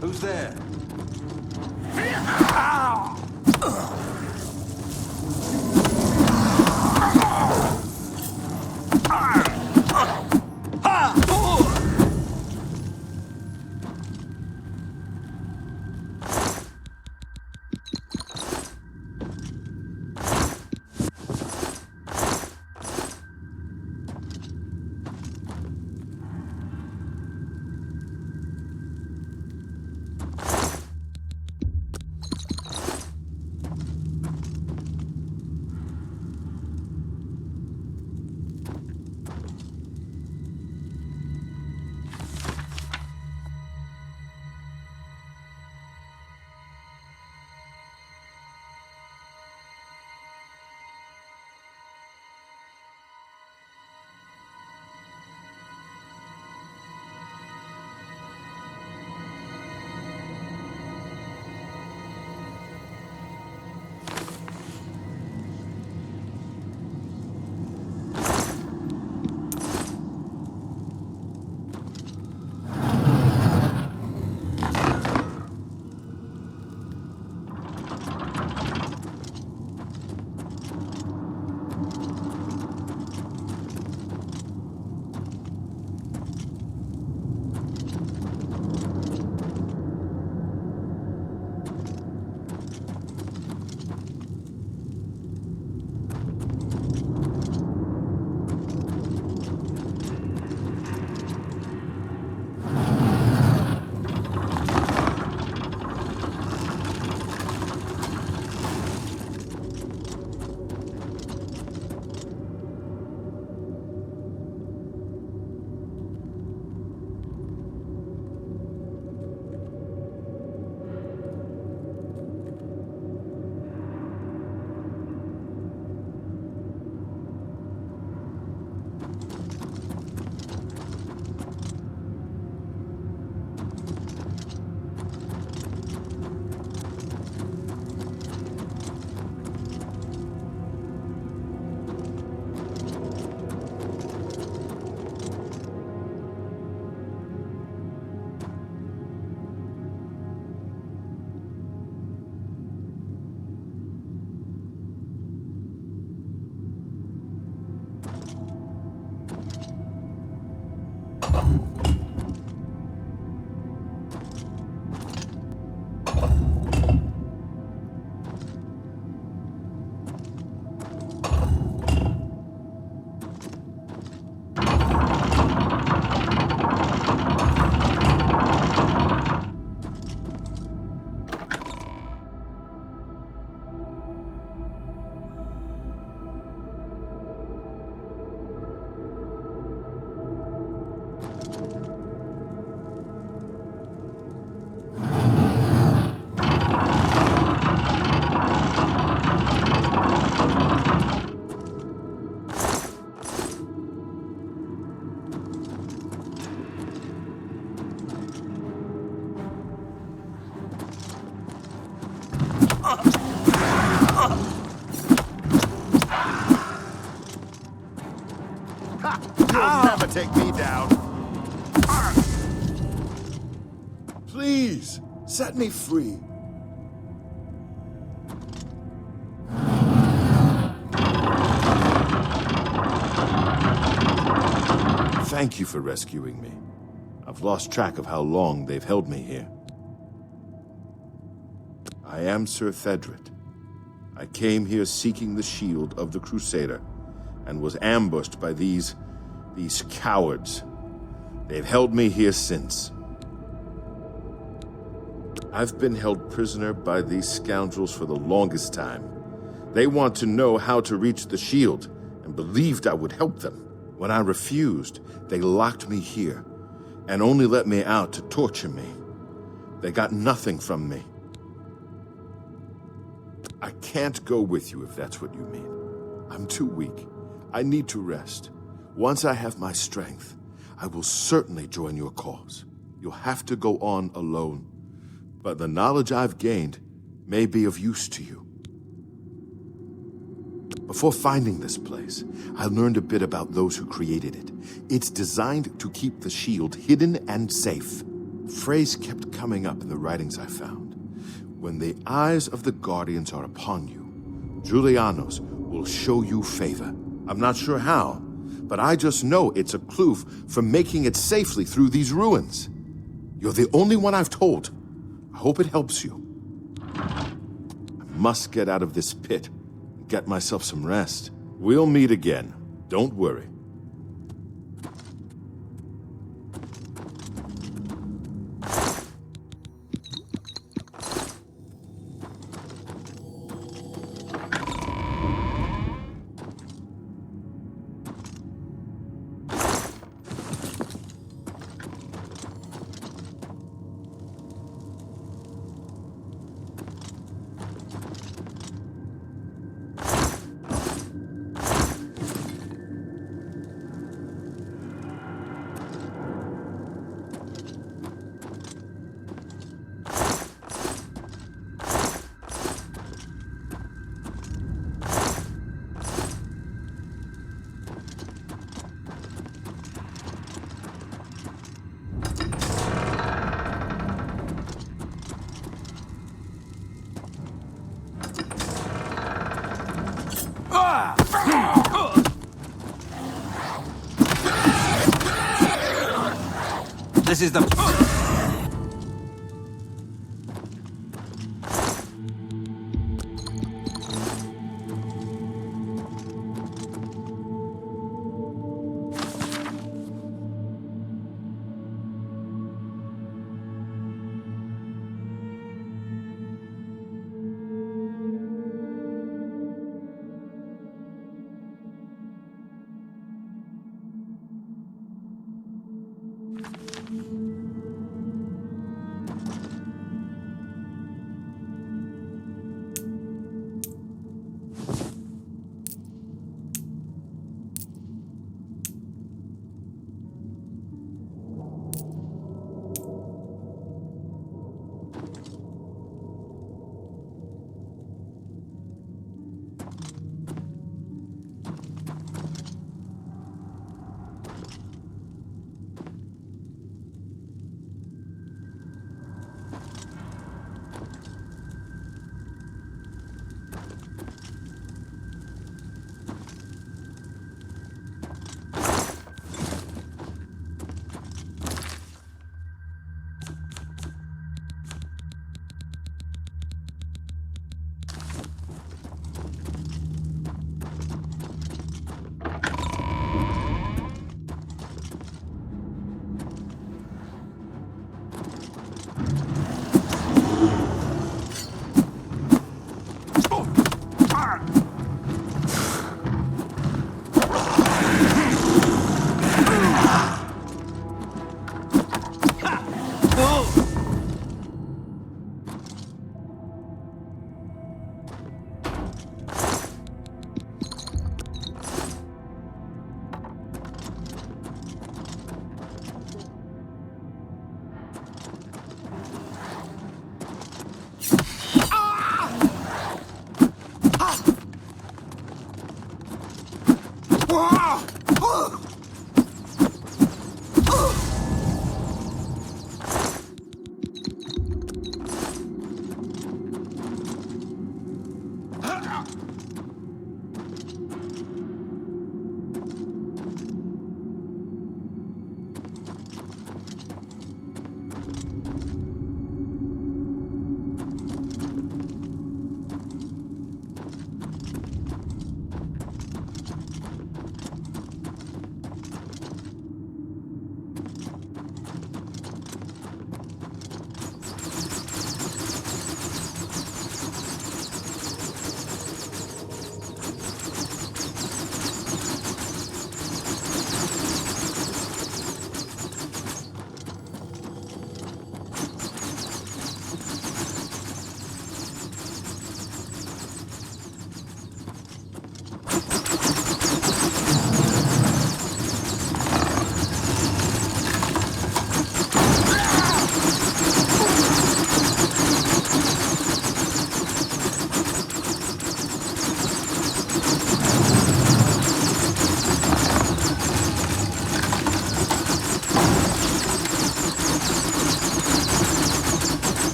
Who's there? You'll never take me down. Please, set me free. Thank you for rescuing me. I've lost track of how long they've held me here. I am Sir Thedret. I came here seeking the shield of the Crusader, and was ambushed by these cowards. They've held me here since. I've been held prisoner by these scoundrels for the longest time. They want to know how to reach the shield, and believed I would help them. When I refused, they locked me here, and only let me out to torture me. They got nothing from me. I can't go with you if that's what you mean. I'm too weak. I need to rest. Once I have my strength, I will certainly join your cause. You'll have to go on alone, but the knowledge I've gained may be of use to you. Before finding this place, I learned a bit about those who created it. It's designed to keep the shield hidden and safe. phrase kept coming up in the writings I found. When the eyes of the Guardians are upon you, Julianos will show you favor. I'm not sure how, but I just know it's a clue for making it safely through these ruins. You're the only one I've told. I hope it helps you. I must get out of this pit and get myself some rest. We'll meet again. Don't worry. This is the...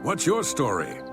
What's your story?